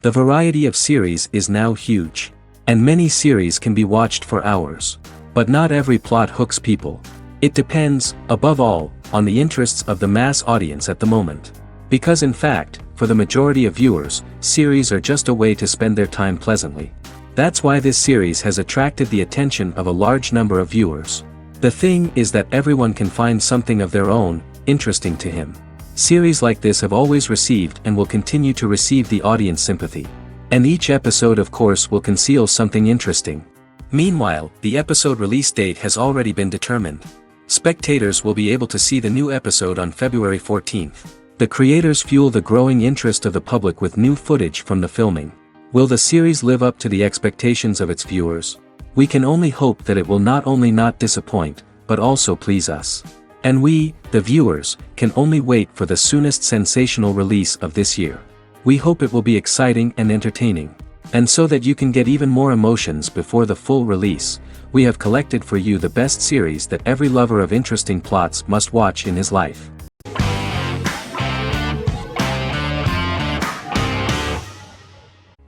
The variety of series is now huge. And many series can be watched for hours. But not every plot hooks people. It depends, above all, on the interests of the mass audience at the moment. Because in fact, for the majority of viewers, series are just a way to spend their time pleasantly. That's why this series has attracted the attention of a large number of viewers. The thing is that everyone can find something of their own, interesting to him. Series like this have always received and will continue to receive the audience sympathy. And each episode of course will conceal something interesting. Meanwhile, the episode release date has already been determined. Spectators will be able to see the new episode on February 14th. The creators fuel the growing interest of the public with new footage from the filming. Will the series live up to the expectations of its viewers? We can only hope that it will not only not disappoint, but also please us. And we, the viewers, can only wait for the soonest sensational release of this year. We hope it will be exciting and entertaining. And so that you can get even more emotions before the full release, we have collected for you the best series that every lover of interesting plots must watch in his life.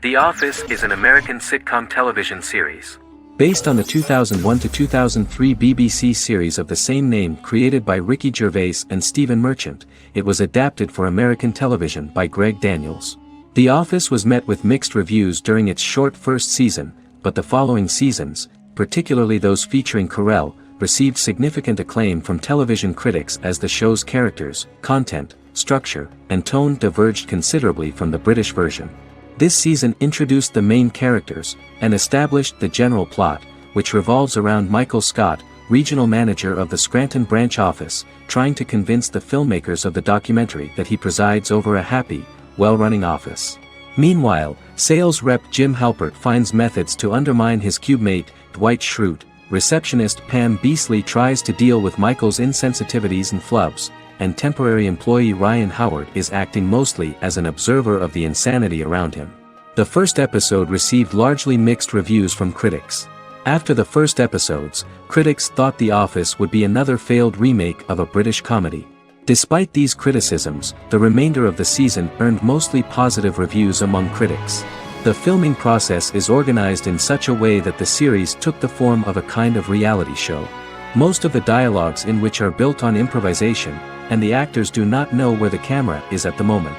The Office is an American sitcom television series. Based on the 2001 to 2003 BBC series of the same name created by Ricky Gervais and Stephen Merchant, it was adapted for American television by Greg Daniels. The Office was met with mixed reviews during its short first season, but the following seasons, particularly those featuring Carell, received significant acclaim from television critics as the show's characters, content, structure, and tone diverged considerably from the British version. This season introduced the main characters, and established the general plot, which revolves around Michael Scott, regional manager of the Scranton branch office, trying to convince the filmmakers of the documentary that he presides over a happy, well-running office. Meanwhile, sales rep Jim Halpert finds methods to undermine his cube-mate, Dwight Schrute. Receptionist Pam Beasley tries to deal with Michael's insensitivities and flubs, and temporary employee Ryan Howard is acting mostly as an observer of the insanity around him. The first episode received largely mixed reviews from critics. After the first episodes, critics thought The Office would be another failed remake of a British comedy. Despite these criticisms, the remainder of the season earned mostly positive reviews among critics. The filming process is organized in such a way that the series took the form of a kind of reality show. Most of the dialogues in which are built on improvisation, and the actors do not know where the camera is at the moment.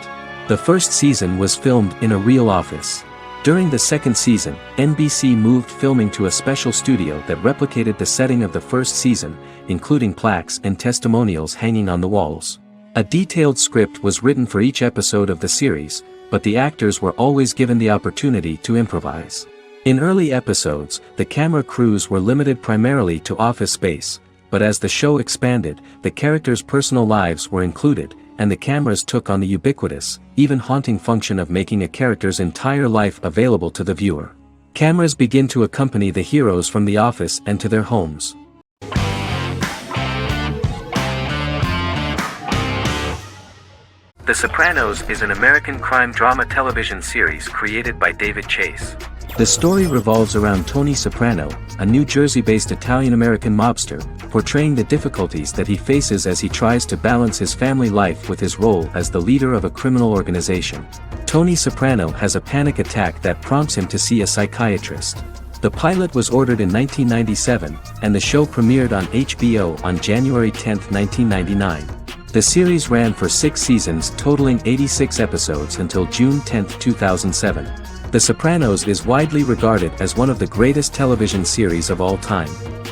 The first season was filmed in a real office. During the second season, NBC moved filming to a special studio that replicated the setting of the first season, including plaques and testimonials hanging on the walls. A detailed script was written for each episode of the series, but the actors were always given the opportunity to improvise. In early episodes, the camera crews were limited primarily to office space, but as the show expanded, the characters' personal lives were included, and the cameras took on the ubiquitous, even haunting function of making a character's entire life available to the viewer. Cameras begin to accompany the heroes from the office and to their homes. The Sopranos is an American crime drama television series created by David Chase. The story revolves around Tony Soprano, a New Jersey-based Italian-American mobster, portraying the difficulties that he faces as he tries to balance his family life with his role as the leader of a criminal organization. Tony Soprano has a panic attack that prompts him to see a psychiatrist. The pilot was ordered in 1997, and the show premiered on HBO on January 10, 1999. The series ran for 6 seasons totaling 86 episodes until June 10, 2007. The Sopranos is widely regarded as one of the greatest television series of all time.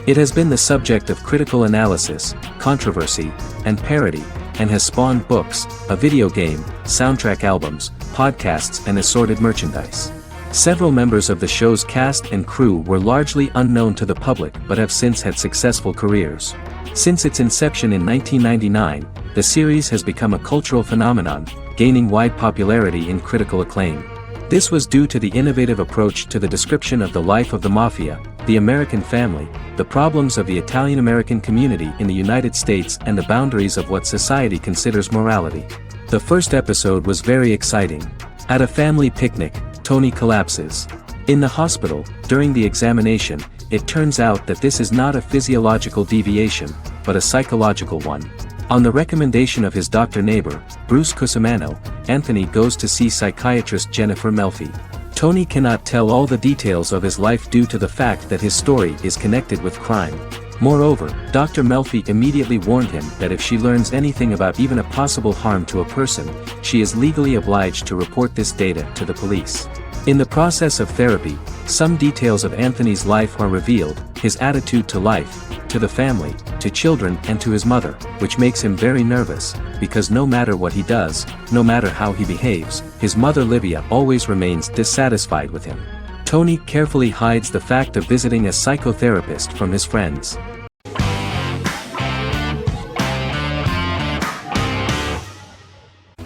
It has been the subject of critical analysis, controversy, and parody, and has spawned books, a video game, soundtrack albums, podcasts and assorted merchandise. Several members of the show's cast and crew were largely unknown to the public but have since had successful careers. Since its inception in 1999, the series has become a cultural phenomenon, gaining wide popularity and critical acclaim. This was due to the innovative approach to the description of the life of the mafia, the American family, the problems of the Italian-American community in the United States and the boundaries of what society considers morality. The first episode was very exciting. At a family picnic, Tony collapses. In the hospital, during the examination, it turns out that this is not a physiological deviation, but a psychological one. On the recommendation of his doctor neighbor, Bruce Cusimano, Anthony goes to see psychiatrist Jennifer Melfi. Tony cannot tell all the details of his life due to the fact that his story is connected with crime. Moreover, Dr. Melfi immediately warned him that if she learns anything about even a possible harm to a person, she is legally obliged to report this data to the police. In the process of therapy, some details of Anthony's life are revealed, his attitude to life, to the family, to children and to his mother, which makes him very nervous, because no matter what he does, no matter how he behaves, his mother Livia always remains dissatisfied with him. Tony carefully hides the fact of visiting a psychotherapist from his friends.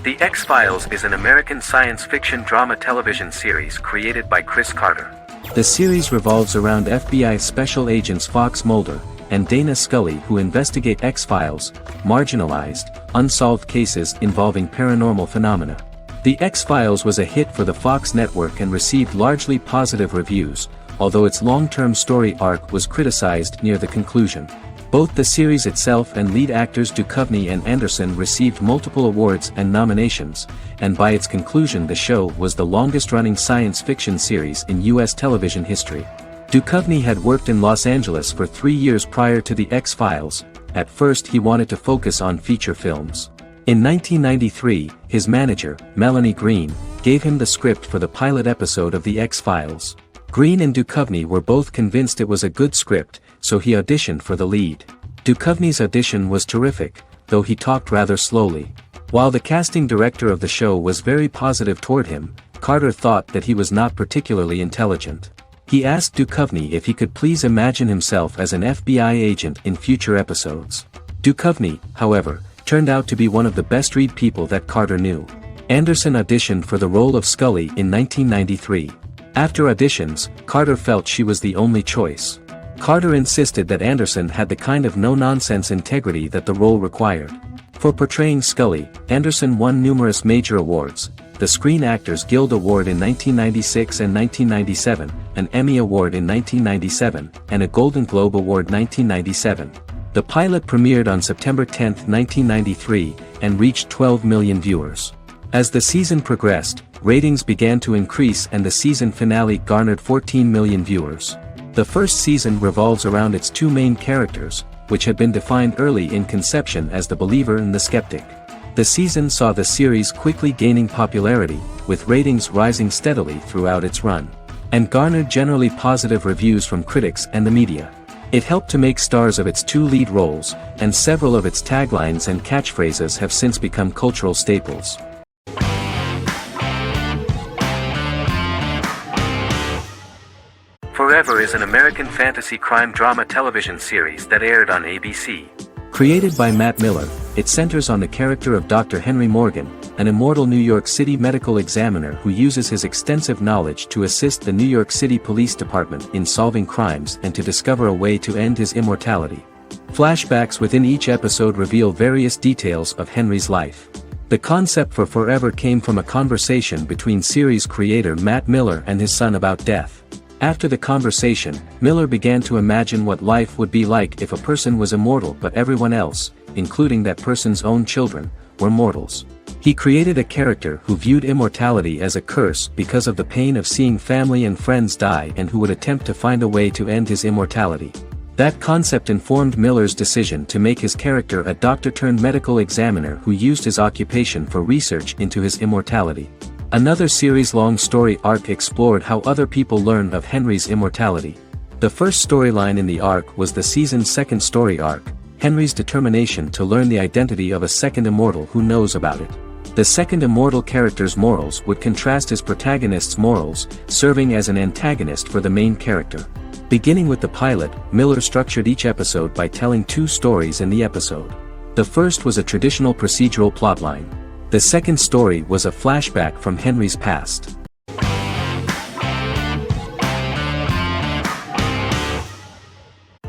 The X-Files is an American science fiction drama television series created by Chris Carter. The series revolves around FBI special agents Fox Mulder and Dana Scully who investigate X-Files, marginalized, unsolved cases involving paranormal phenomena. The X-Files was a hit for the Fox network and received largely positive reviews, although its long-term story arc was criticized near the conclusion. Both the series itself and lead actors Duchovny and Anderson received multiple awards and nominations, and by its conclusion the show was the longest-running science fiction series in U.S. television history. Duchovny had worked in Los Angeles for 3 years prior to The X-Files. At first he wanted to focus on feature films. In 1993, his manager, Melanie Green, gave him the script for the pilot episode of The X-Files. Green and Duchovny were both convinced it was a good script, so he auditioned for the lead. Duchovny's audition was terrific, though he talked rather slowly. While the casting director of the show was very positive toward him, Carter thought that he was not particularly intelligent. He asked Duchovny if he could please imagine himself as an FBI agent in future episodes. Duchovny, however, turned out to be one of the best-read people that Carter knew. Anderson auditioned for the role of Scully in 1993. After auditions, Carter felt she was the only choice. Carter insisted that Anderson had the kind of no-nonsense integrity that the role required. For portraying Scully, Anderson won numerous major awards, the Screen Actors Guild Award in 1996 and 1997, an Emmy Award in 1997, and a Golden Globe Award 1997. The pilot premiered on September 10, 1993, and reached 12 million viewers. As the season progressed, ratings began to increase and the season finale garnered 14 million viewers. The first season revolves around its two main characters, which had been defined early in conception as the believer and the skeptic. The season saw the series quickly gaining popularity, with ratings rising steadily throughout its run, and garnered generally positive reviews from critics and the media. It helped to make stars of its two lead roles, and several of its taglines and catchphrases have since become cultural staples. Forever is an American fantasy crime drama television series that aired on ABC. Created by Matt Miller, it centers on the character of Dr. Henry Morgan, an immortal New York City medical examiner who uses his extensive knowledge to assist the New York City Police Department in solving crimes and to discover a way to end his immortality. Flashbacks within each episode reveal various details of Henry's life. The concept for Forever came from a conversation between series creator Matt Miller and his son about death. After the conversation, Miller began to imagine what life would be like if a person was immortal but everyone else, including that person's own children, were mortals. He created a character who viewed immortality as a curse because of the pain of seeing family and friends die and who would attempt to find a way to end his immortality. That concept informed Miller's decision to make his character a doctor-turned-medical examiner who used his occupation for research into his immortality. Another series-long story arc explored how other people learn of Henry's immortality. The first storyline in the arc was the season's second story arc, Henry's determination to learn the identity of a second immortal who knows about it. The second immortal character's morals would contrast his protagonist's morals, serving as an antagonist for the main character. Beginning with the pilot, Miller structured each episode by telling two stories in the episode. The first was a traditional procedural plotline. The second story was a flashback from Henry's past.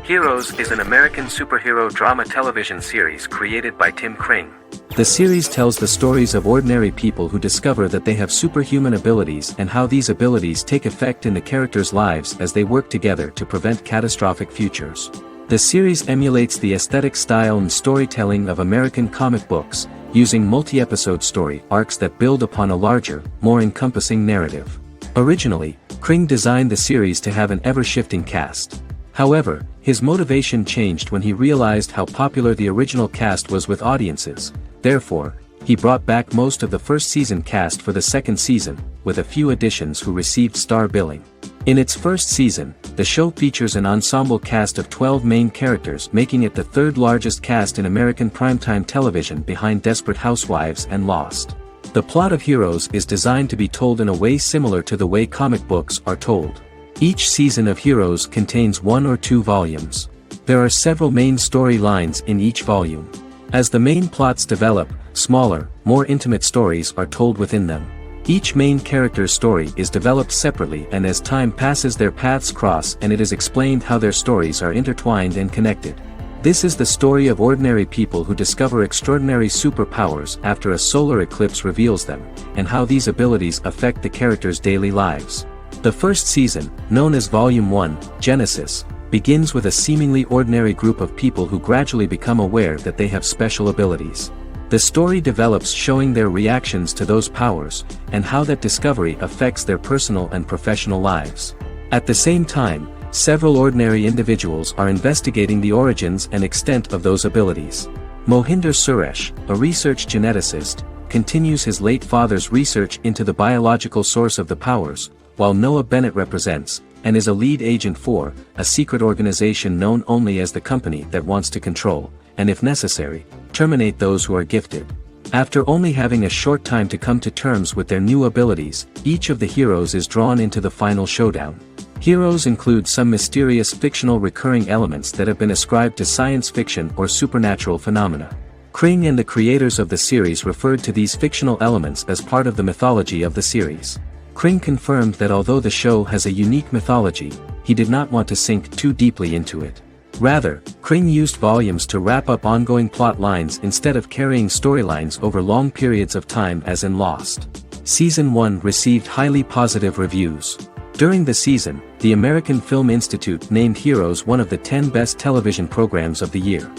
Heroes is an American superhero drama television series created by Tim Kring. The series tells the stories of ordinary people who discover that they have superhuman abilities and how these abilities take effect in the characters' lives as they work together to prevent catastrophic futures. The series emulates the aesthetic style and storytelling of American comic books, using multi-episode story arcs that build upon a larger, more encompassing narrative. Originally, Kring designed the series to have an ever-shifting cast. However, his motivation changed when he realized how popular the original cast was with audiences. Therefore, he brought back most of the first season cast for the second season, with a few additions who received star billing. In its first season, the show features an ensemble cast of 12 main characters, making it the third largest cast in American primetime television behind Desperate Housewives and Lost. The plot of Heroes is designed to be told in a way similar to the way comic books are told. Each season of Heroes contains 1 or 2 volumes. There are several main storylines in each volume. As the main plots develop, smaller, more intimate stories are told within them. Each main character's story is developed separately, and as time passes their paths cross and it is explained how their stories are intertwined and connected. This is the story of ordinary people who discover extraordinary superpowers after a solar eclipse reveals them, and how these abilities affect the characters' daily lives. The first season, known as Volume 1, Genesis, begins with a seemingly ordinary group of people who gradually become aware that they have special abilities. The story develops showing their reactions to those powers, and how that discovery affects their personal and professional lives. At the same time, several ordinary individuals are investigating the origins and extent of those abilities. Mohinder Suresh, a research geneticist, continues his late father's research into the biological source of the powers, while Noah Bennett represents, and is a lead agent for, a secret organization known only as the Company that wants to control, and if necessary, terminate those who are gifted. After only having a short time to come to terms with their new abilities, each of the heroes is drawn into the final showdown. Heroes include some mysterious fictional recurring elements that have been ascribed to science fiction or supernatural phenomena. Kring and the creators of the series referred to these fictional elements as part of the mythology of the series. Kring confirmed that although the show has a unique mythology, he did not want to sink too deeply into it. Rather, Kring used volumes to wrap up ongoing plot lines instead of carrying storylines over long periods of time as in Lost. Season 1 received highly positive reviews. During the season, the American Film Institute named Heroes one of the 10 best television programs of the year.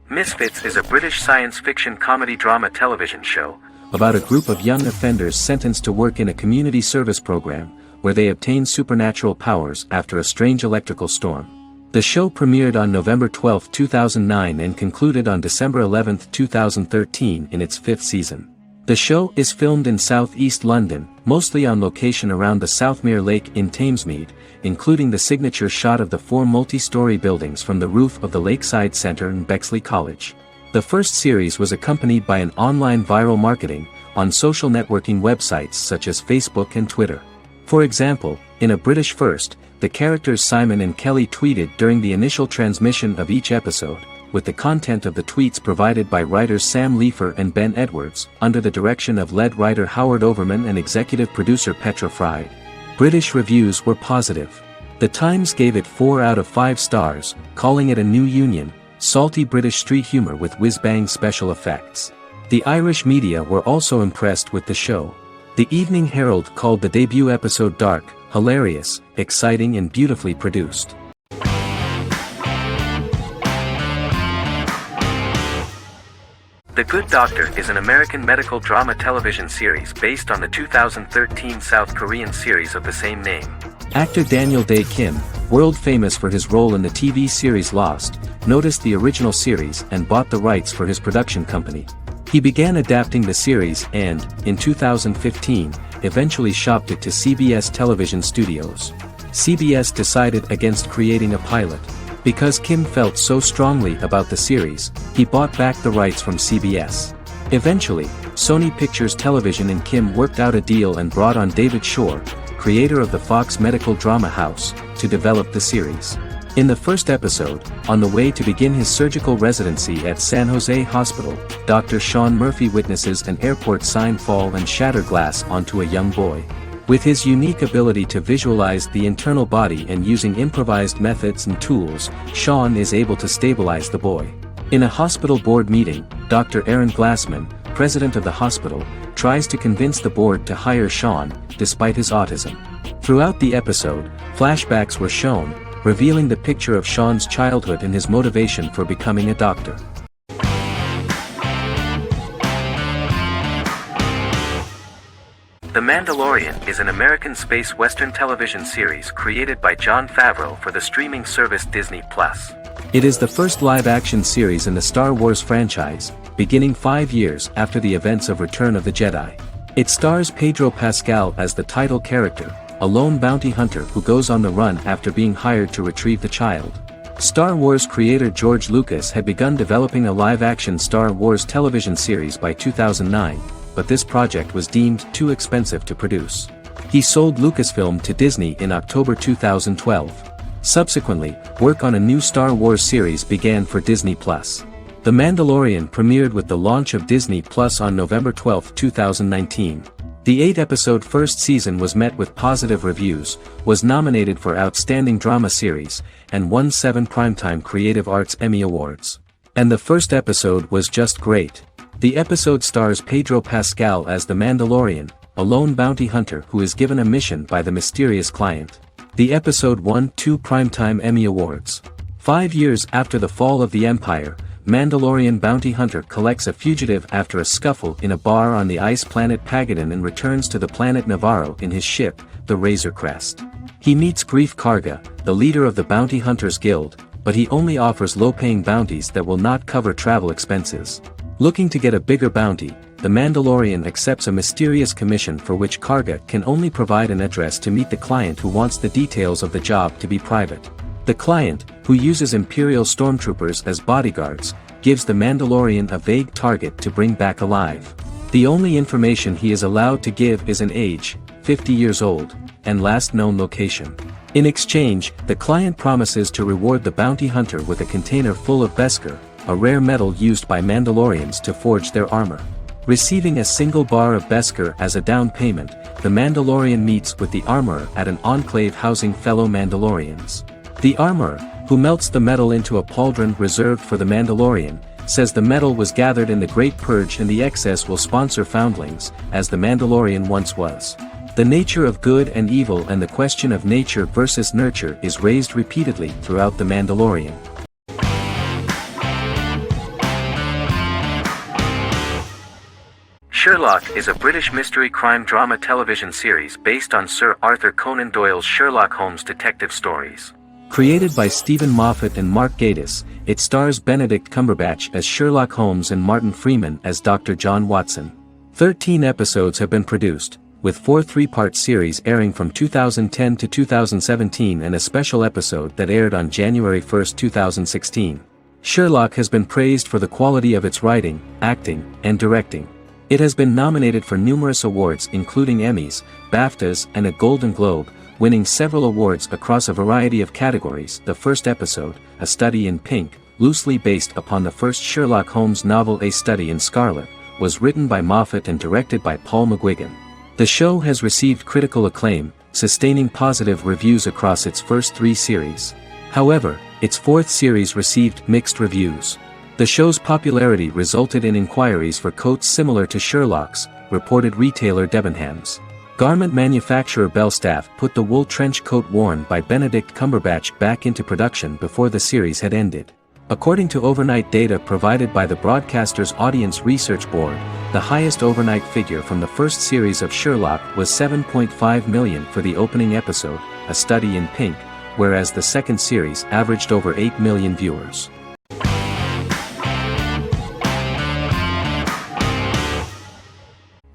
Misfits is a British science fiction comedy drama television show about a group of young offenders sentenced to work in a community service program, where they obtain supernatural powers after a strange electrical storm. The show premiered on November 12, 2009 and concluded on December 11, 2013 in its 5th season. The show is filmed in southeast London, mostly on location around the Southmere Lake in Thamesmead, including the signature shot of the 4 multi-story buildings from the roof of the Lakeside Centre in Bexley College. The first series was accompanied by an online viral marketing on social networking websites such as Facebook and Twitter. For example, in a British first, the characters Simon and Kelly tweeted during the initial transmission of each episode, with the content of the tweets provided by writers Sam Leifer and Ben Edwards, under the direction of lead writer Howard Overman and executive producer Petra Fried. British reviews were positive. The Times gave it 4 out of 5 stars, calling it a new union, salty British street humor with whiz-bang special effects. The Irish media were also impressed with the show. The Evening Herald called the debut episode dark, hilarious, exciting and beautifully produced. The Good Doctor is an American medical drama television series based on the 2013 South Korean series of the same name. Actor Daniel Dae Kim, world famous for his role in the TV series Lost, noticed the original series and bought the rights for his production company. He began adapting the series and, in 2015, eventually shopped it to CBS Television Studios. CBS decided against creating a pilot. Because Kim felt so strongly about the series, he bought back the rights from CBS. Eventually, Sony Pictures Television and Kim worked out a deal and brought on David Shore, creator of the Fox medical drama house, to develop the series. In the first episode, on the way to begin his surgical residency at San Jose Hospital, Dr. Sean Murphy witnesses an airport sign fall and shatter glass onto a young boy. With his unique ability to visualize the internal body and using improvised methods and tools, Sean is able to stabilize the boy. In a hospital board meeting, Dr. Aaron Glassman, president of the hospital, tries to convince the board to hire Sean, despite his autism. Throughout the episode, flashbacks were shown, revealing the picture of Sean's childhood and his motivation for becoming a doctor. The Mandalorian is an American space western television series created by Jon Favreau for the streaming service Disney+. It is the first live-action series in the Star Wars franchise, beginning 5 years after the events of Return of the Jedi. It stars Pedro Pascal as the title character, a lone bounty hunter who goes on the run after being hired to retrieve the child. Star Wars creator George Lucas had begun developing a live-action Star Wars television series by 2009, but this project was deemed too expensive to produce. He sold Lucasfilm to Disney in October 2012. Subsequently, work on a new Star Wars series began for Disney+. The Mandalorian premiered with the launch of Disney+ on November 12, 2019. The 8-episode first season was met with positive reviews, was nominated for Outstanding Drama Series, and won 7 Primetime Creative Arts Emmy Awards. And the first episode was just great. The episode stars Pedro Pascal as the Mandalorian, a lone bounty hunter who is given a mission by the mysterious client. The episode won 2 Primetime Emmy Awards. 5 years after the fall of the Empire, Mandalorian bounty hunter collects a fugitive after a scuffle in a bar on the ice planet Pagadan and returns to the planet Navarro in his ship, the Razor Crest. He meets Grief Karga, the leader of the Bounty Hunters Guild, but he only offers low-paying bounties that will not cover travel expenses. Looking to get a bigger bounty, the Mandalorian accepts a mysterious commission for which Karga can only provide an address to meet the client who wants the details of the job to be private. The client, who uses Imperial stormtroopers as bodyguards, gives the Mandalorian a vague target to bring back alive. The only information he is allowed to give is an age, 50 years old, and last known location. In exchange, the client promises to reward the bounty hunter with a container full of Beskar, a rare metal used by Mandalorians to forge their armor. Receiving a single bar of Beskar as a down payment, the Mandalorian meets with the armorer at an enclave housing fellow Mandalorians. The armorer, who melts the metal into a pauldron reserved for the Mandalorian, says the metal was gathered in the Great Purge and the excess will sponsor foundlings, as the Mandalorian once was. The nature of good and evil and the question of nature versus nurture is raised repeatedly throughout The Mandalorian. Sherlock is a British mystery crime drama television series based on Sir Arthur Conan Doyle's Sherlock Holmes detective stories. Created by Stephen Moffat and Mark Gatiss, it stars Benedict Cumberbatch as Sherlock Holmes and Martin Freeman as Dr. John Watson. 13 episodes have been produced, with 4 3-part series airing from 2010 to 2017 and a special episode that aired on January 1, 2016. Sherlock has been praised for the quality of its writing, acting, and directing. It has been nominated for numerous awards including Emmys, BAFTAs, and a Golden Globe, winning several awards across a variety of categories. The first episode, A Study in Pink, loosely based upon the first Sherlock Holmes novel A Study in Scarlet, was written by Moffat and directed by Paul McGuigan. The show has received critical acclaim, sustaining positive reviews across its first 3 series. However, its 4th series received mixed reviews. The show's popularity resulted in inquiries for coats similar to Sherlock's, reported retailer Debenhams. Garment manufacturer Belstaff put the wool trench coat worn by Benedict Cumberbatch back into production before the series had ended. According to overnight data provided by the broadcaster's Audience Research Board, the highest overnight figure from the first series of Sherlock was 7.5 million for the opening episode, A Study in Pink, whereas the second series averaged over 8 million viewers.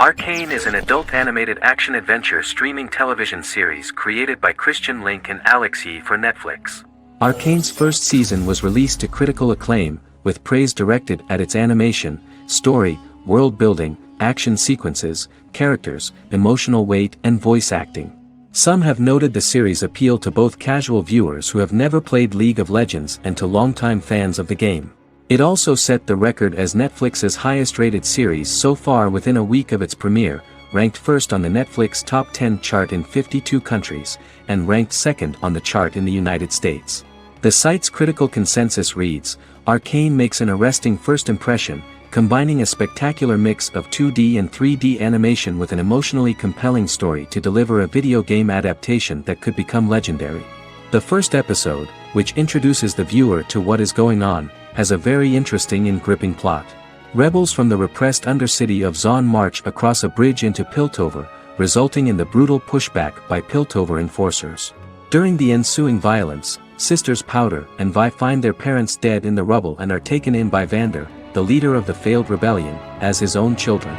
Arcane is an adult animated action-adventure streaming television series created by Christian Link and Alex Yee for Netflix. Arcane's first season was released to critical acclaim, with praise directed at its animation, story, world-building, action sequences, characters, emotional weight and voice acting. Some have noted the series' appeal to both casual viewers who have never played League of Legends and to longtime fans of the game. It also set the record as Netflix's highest-rated series so far within a week of its premiere, ranked first on the Netflix Top 10 chart in 52 countries, and ranked second on the chart in the United States. The site's critical consensus reads, "Arcane makes an arresting first impression, combining a spectacular mix of 2D and 3D animation with an emotionally compelling story to deliver a video game adaptation that could become legendary. The first episode, which introduces the viewer to what is going on, has a very interesting and gripping plot. Rebels from the repressed undercity of Zon march across a bridge into Piltover, resulting in the brutal pushback by Piltover enforcers. During the ensuing violence, sisters Powder and Vi find their parents dead in the rubble and are taken in by Vander, the leader of the failed rebellion, as his own children.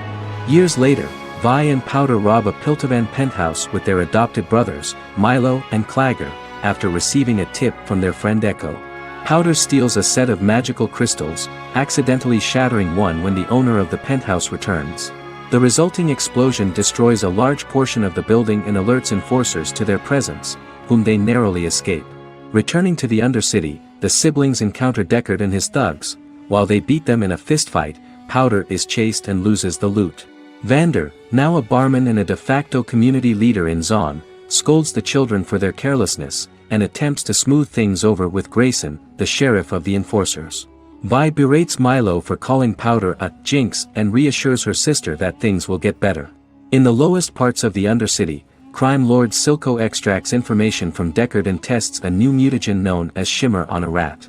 Years later, Vi and Powder rob a Piltovan penthouse with their adopted brothers, Milo and Clagger, after receiving a tip from their friend Echo. Powder steals a set of magical crystals, accidentally shattering one when the owner of the penthouse returns. The resulting explosion destroys a large portion of the building and alerts enforcers to their presence, whom they narrowly escape. Returning to the Undercity, the siblings encounter Deckard and his thugs. While they beat them in a fistfight, Powder is chased and loses the loot. Vander, now a barman and a de facto community leader in Zon, scolds the children for their carelessness, and attempts to smooth things over with Grayson, the sheriff of the enforcers. Vi berates Milo for calling Powder a jinx and reassures her sister that things will get better. In the lowest parts of the Undercity, crime lord Silco extracts information from Deckard and tests a new mutagen known as Shimmer on a rat.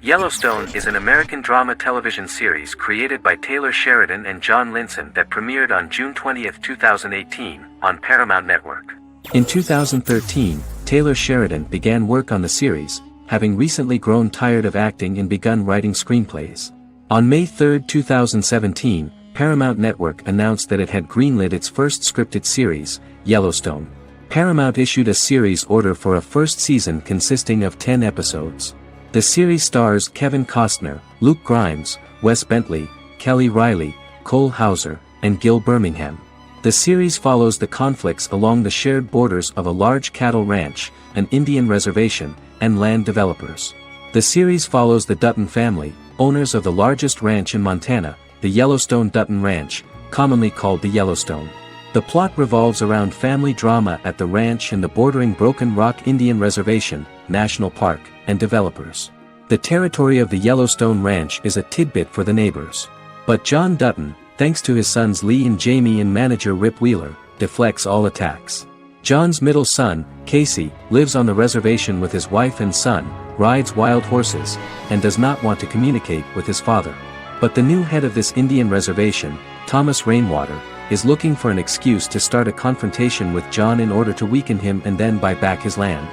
Yellowstone is an American drama television series created by Taylor Sheridan and John Linson that premiered on June 20, 2018, on Paramount Network. In 2013, Taylor Sheridan began work on the series, having recently grown tired of acting and begun writing screenplays. On May 3, 2017, Paramount Network announced that it had greenlit its first scripted series, Yellowstone. Paramount issued a series order for a first season consisting of 10 episodes. The series stars Kevin Costner, Luke Grimes, Wes Bentley, Kelly Riley, Cole Hauser, and Gil Birmingham. The series follows the conflicts along the shared borders of a large cattle ranch, an Indian reservation, and land developers. The series follows the Dutton family, owners of the largest ranch in Montana, the Yellowstone Dutton Ranch, commonly called the Yellowstone. The plot revolves around family drama at the ranch and the bordering Broken Rock Indian Reservation, National Park, and developers. The territory of the Yellowstone Ranch is a tidbit for the neighbors. But John Dutton, thanks to his sons Lee and Jamie and manager Rip Wheeler, deflects all attacks. John's middle son, Casey, lives on the reservation with his wife and son, rides wild horses, and does not want to communicate with his father. But the new head of this Indian reservation, Thomas Rainwater, is looking for an excuse to start a confrontation with John in order to weaken him and then buy back his land.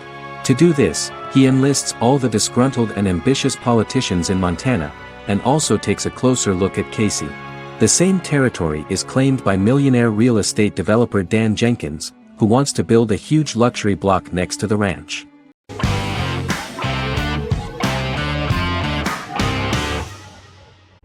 To do this, he enlists all the disgruntled and ambitious politicians in Montana, and also takes a closer look at Casey. The same territory is claimed by millionaire real estate developer Dan Jenkins, who wants to build a huge luxury block next to the ranch.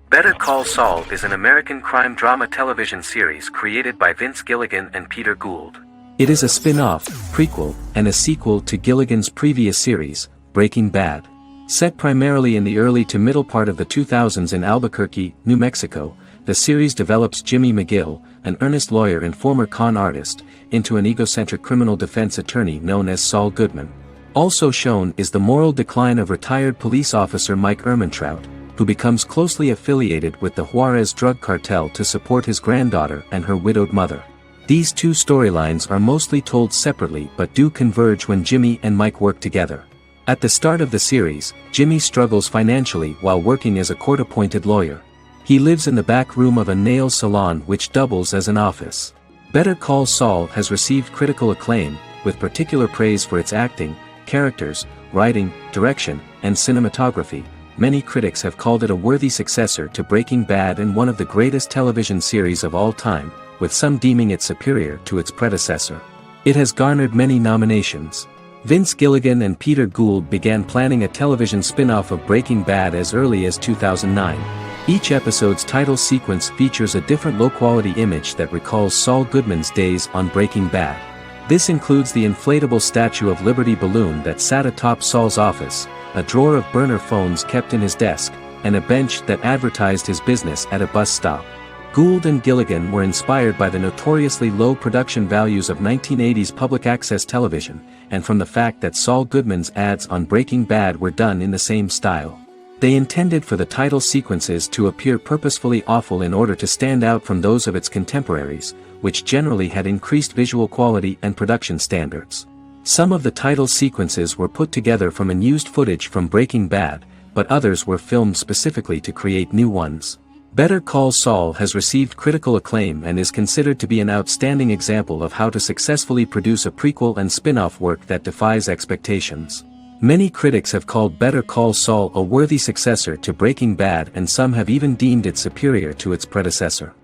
Better Call Saul is an American crime drama television series created by Vince Gilligan and Peter Gould. It is a spin-off, prequel, and a sequel to Gilligan's previous series, Breaking Bad. Set primarily in the early to middle part of the 2000s in Albuquerque, New Mexico, the series develops Jimmy McGill, an earnest lawyer and former con artist, into an egocentric criminal defense attorney known as Saul Goodman. Also shown is the moral decline of retired police officer Mike Ehrmantraut, who becomes closely affiliated with the Juarez drug cartel to support his granddaughter and her widowed mother. These two storylines are mostly told separately but do converge when Jimmy and Mike work together. At the start of the series, Jimmy struggles financially while working as a court-appointed lawyer. He lives in the back room of a nail salon which doubles as an office. Better Call Saul has received critical acclaim, with particular praise for its acting, characters, writing, direction, and cinematography. Many critics have called it a worthy successor to Breaking Bad and one of the greatest television series of all time, with some deeming it superior to its predecessor. It has garnered many nominations. Vince Gilligan and Peter Gould began planning a television spin-off of Breaking Bad as early as 2009. Each episode's title sequence features a different low-quality image that recalls Saul Goodman's days on Breaking Bad. This includes the inflatable Statue of Liberty balloon that sat atop Saul's office, a drawer of burner phones kept in his desk, and a bench that advertised his business at a bus stop. Gould and Gilligan were inspired by the notoriously low production values of 1980s public access television, and from the fact that Saul Goodman's ads on Breaking Bad were done in the same style. They intended for the title sequences to appear purposefully awful in order to stand out from those of its contemporaries, which generally had increased visual quality and production standards. Some of the title sequences were put together from unused footage from Breaking Bad, but others were filmed specifically to create new ones. Better Call Saul has received critical acclaim and is considered to be an outstanding example of how to successfully produce a prequel and spin-off work that defies expectations. Many critics have called Better Call Saul a worthy successor to Breaking Bad, and some have even deemed it superior to its predecessor.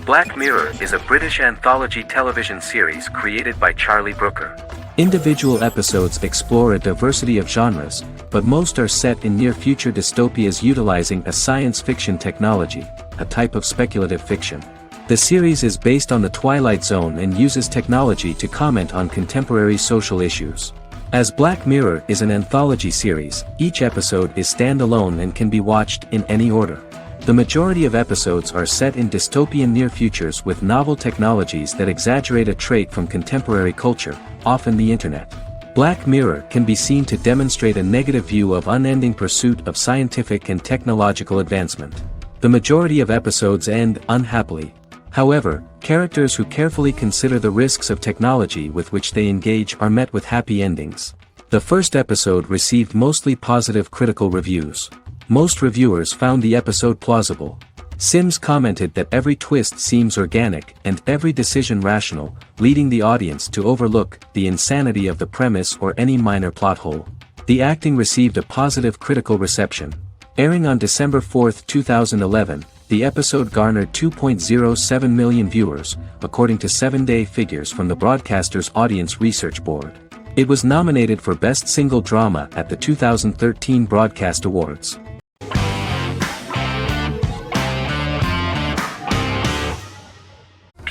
Black Mirror is a British anthology television series created by Charlie Brooker. Individual episodes explore a diversity of genres, but most are set in near-future dystopias utilizing a science fiction technology, a type of speculative fiction. The series is based on the Twilight Zone and uses technology to comment on contemporary social issues. As Black Mirror is an anthology series, each episode is standalone and can be watched in any order. The majority of episodes are set in dystopian near futures with novel technologies that exaggerate a trait from contemporary culture, often the internet. Black Mirror can be seen to demonstrate a negative view of unending pursuit of scientific and technological advancement. The majority of episodes end unhappily. However, characters who carefully consider the risks of technology with which they engage are met with happy endings. The first episode received mostly positive critical reviews. Most reviewers found the episode plausible. Sims commented that every twist seems organic and every decision rational, leading the audience to overlook the insanity of the premise or any minor plot hole. The acting received a positive critical reception. Airing on December 4, 2011, the episode garnered 2.07 million viewers, according to 7-day figures from the broadcaster's Audience Research Board. It was nominated for Best Single Drama at the 2013 Broadcast Awards.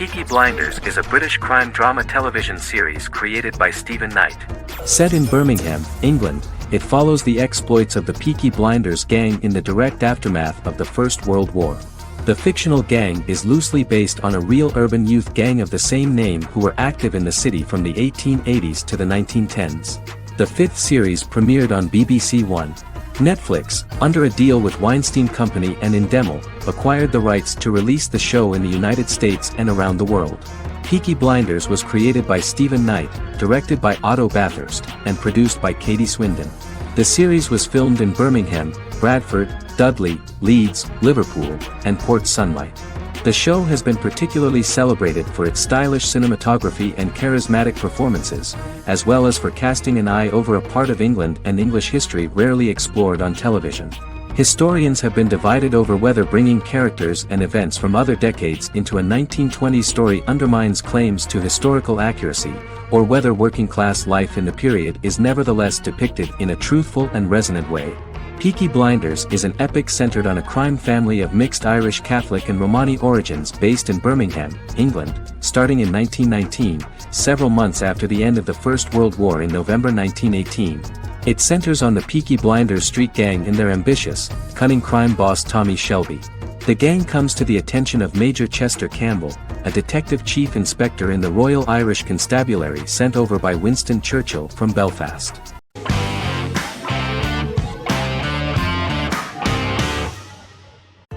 Peaky Blinders is a British crime drama television series created by Stephen Knight. Set in Birmingham, England, it follows the exploits of the Peaky Blinders gang in the direct aftermath of the First World War. The fictional gang is loosely based on a real urban youth gang of the same name who were active in the city from the 1880s to the 1910s. The fifth series premiered on BBC One. Netflix, under a deal with Weinstein Company and Endemol, acquired the rights to release the show in the United States and around the world. Peaky Blinders was created by Stephen Knight, directed by Otto Bathurst, and produced by Katie Swindon. The series was filmed in Birmingham, Bradford, Dudley, Leeds, Liverpool, and Port Sunlight. The show has been particularly celebrated for its stylish cinematography and charismatic performances, as well as for casting an eye over a part of England and English history rarely explored on television. Historians have been divided over whether bringing characters and events from other decades into a 1920s story undermines claims to historical accuracy, or whether working-class life in the period is nevertheless depicted in a truthful and resonant way. Peaky Blinders is an epic centered on a crime family of mixed Irish Catholic and Romani origins based in Birmingham, England, starting in 1919, several months after the end of the First World War in November 1918. It centers on the Peaky Blinders street gang and their ambitious, cunning crime boss Tommy Shelby. The gang comes to the attention of Major Chester Campbell, a detective chief inspector in the Royal Irish Constabulary sent over by Winston Churchill from Belfast.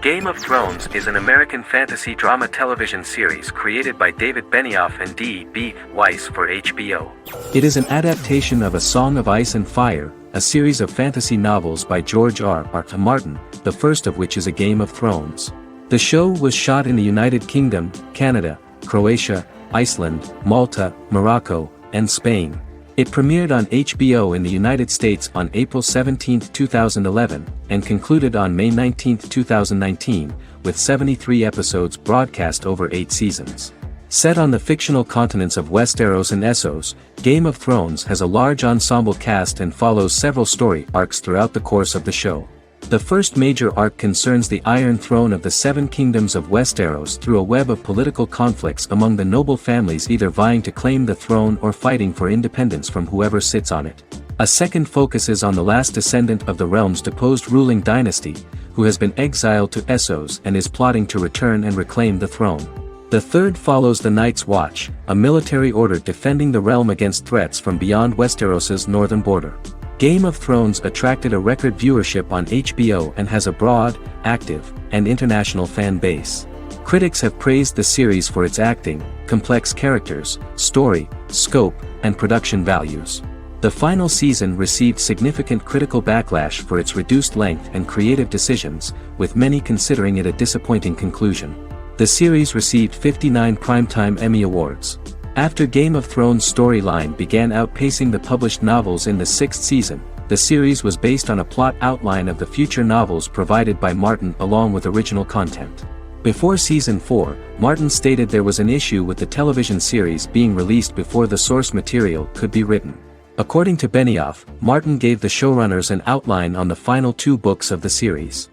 Game of Thrones is an American fantasy drama television series created by David Benioff and D.B. Weiss for HBO. It is an adaptation of A Song of Ice and Fire, a series of fantasy novels by George R.R. Martin, the first of which is A Game of Thrones. The show was shot in the United Kingdom, Canada, Croatia, Iceland, Malta, Morocco, and Spain. It premiered on HBO in the United States on April 17, 2011, and concluded on May 19, 2019, with 73 episodes broadcast over 8 seasons. Set on the fictional continents of Westeros and Essos, Game of Thrones has a large ensemble cast and follows several story arcs throughout the course of the show. The first major arc concerns the Iron Throne of the Seven Kingdoms of Westeros through a web of political conflicts among the noble families either vying to claim the throne or fighting for independence from whoever sits on it. A second focuses on the last descendant of the realm's deposed ruling dynasty, who has been exiled to Essos and is plotting to return and reclaim the throne. The third follows the Night's Watch, a military order defending the realm against threats from beyond Westeros's northern border. Game of Thrones attracted a record viewership on HBO and has a broad, active, and international fan base. Critics have praised the series for its acting, complex characters, story, scope, and production values. The final season received significant critical backlash for its reduced length and creative decisions, with many considering it a disappointing conclusion. The series received 59 Primetime Emmy Awards. After Game of Thrones' storyline began outpacing the published novels in the sixth season, the series was based on a plot outline of the future novels provided by Martin along with original content. Before Season 4, Martin stated there was an issue with the television series being released before the source material could be written. According to Benioff, Martin gave the showrunners an outline on the final 2 books of the series.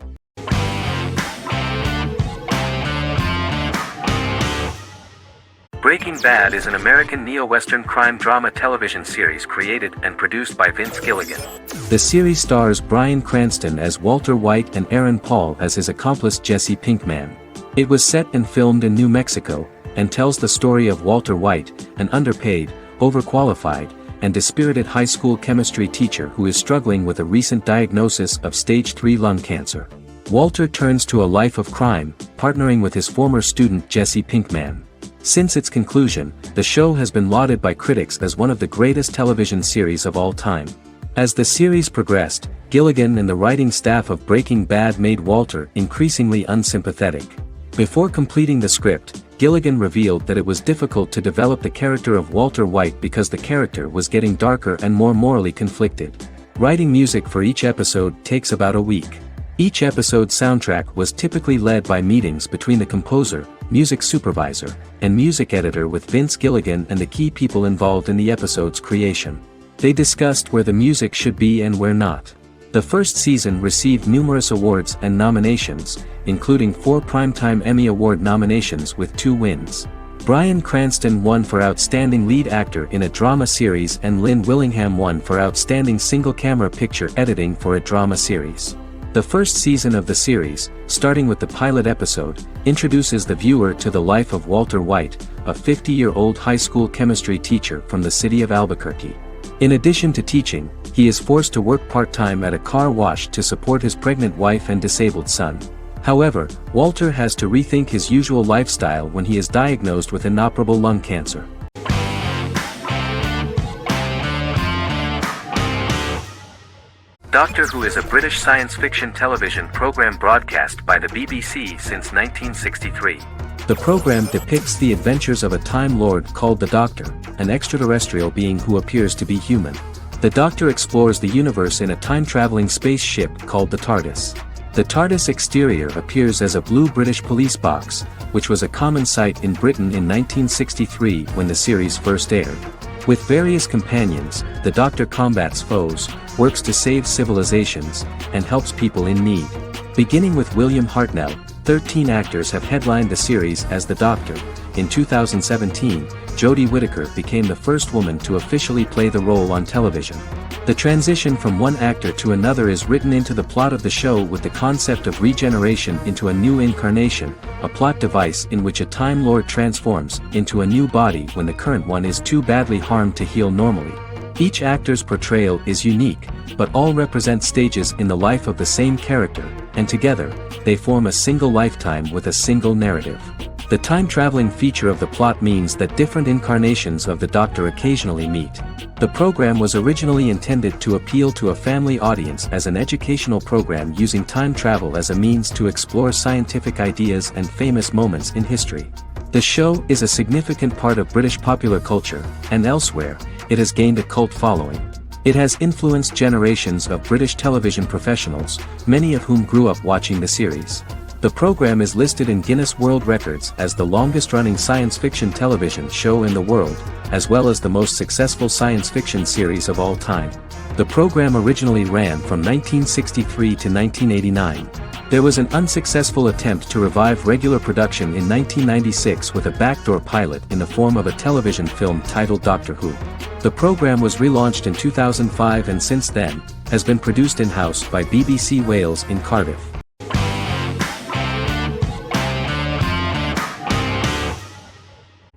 Breaking Bad is an American neo-Western crime drama television series created and produced by Vince Gilligan. The series stars Bryan Cranston as Walter White and Aaron Paul as his accomplice Jesse Pinkman. It was set and filmed in New Mexico, and tells the story of Walter White, an underpaid, overqualified, and dispirited high school chemistry teacher who is struggling with a recent diagnosis of stage 3 lung cancer. Walter turns to a life of crime, partnering with his former student Jesse Pinkman. Since its conclusion, the show has been lauded by critics as one of the greatest television series of all time. As the series progressed, Gilligan and the writing staff of Breaking Bad made Walter increasingly unsympathetic. Before completing the script, Gilligan revealed that it was difficult to develop the character of Walter White because the character was getting darker and more morally conflicted. Writing music for each episode takes about a week. Each episode's soundtrack was typically led by meetings between the composer, music supervisor, and music editor with Vince Gilligan and the key people involved in the episode's creation. They discussed where the music should be and where not. The first season received numerous awards and nominations, including 4 Primetime Emmy Award nominations with 2 wins. Bryan Cranston won for Outstanding Lead Actor in a Drama Series and Lynn Willingham won for Outstanding Single-Camera Picture Editing for a Drama Series. The first season of the series, starting with the pilot episode, introduces the viewer to the life of Walter White, a 50-year-old high school chemistry teacher from the city of Albuquerque. In addition to teaching, he is forced to work part-time at a car wash to support his pregnant wife and disabled son. However, Walter has to rethink his usual lifestyle when he is diagnosed with inoperable lung cancer. Doctor Who is a British science fiction television program broadcast by the BBC since 1963. The program depicts the adventures of a Time Lord called the Doctor, an extraterrestrial being who appears to be human. The Doctor explores the universe in a time-traveling spaceship called the TARDIS. The TARDIS exterior appears as a blue British police box, which was a common sight in Britain in 1963 when the series first aired. With various companions, the Doctor combats foes, works to save civilizations, and helps people in need. Beginning with William Hartnell, 13 actors have headlined the series as the Doctor. In 2017, Jodie Whittaker became the first woman to officially play the role on television. The transition from one actor to another is written into the plot of the show with the concept of regeneration into a new incarnation, a plot device in which a Time Lord transforms into a new body when the current one is too badly harmed to heal normally. Each actor's portrayal is unique, but all represent stages in the life of the same character, and together, they form a single lifetime with a single narrative. The time-traveling feature of the plot means that different incarnations of the Doctor occasionally meet. The program was originally intended to appeal to a family audience as an educational program using time travel as a means to explore scientific ideas and famous moments in history. The show is a significant part of British popular culture, and elsewhere, it has gained a cult following. It has influenced generations of British television professionals, many of whom grew up watching the series. The program is listed in Guinness World Records as the longest-running science fiction television show in the world, as well as the most successful science fiction series of all time. The program originally ran from 1963 to 1989. There was an unsuccessful attempt to revive regular production in 1996 with a backdoor pilot in the form of a television film titled Doctor Who. The program was relaunched in 2005 and since then, has been produced in-house by BBC Wales in Cardiff.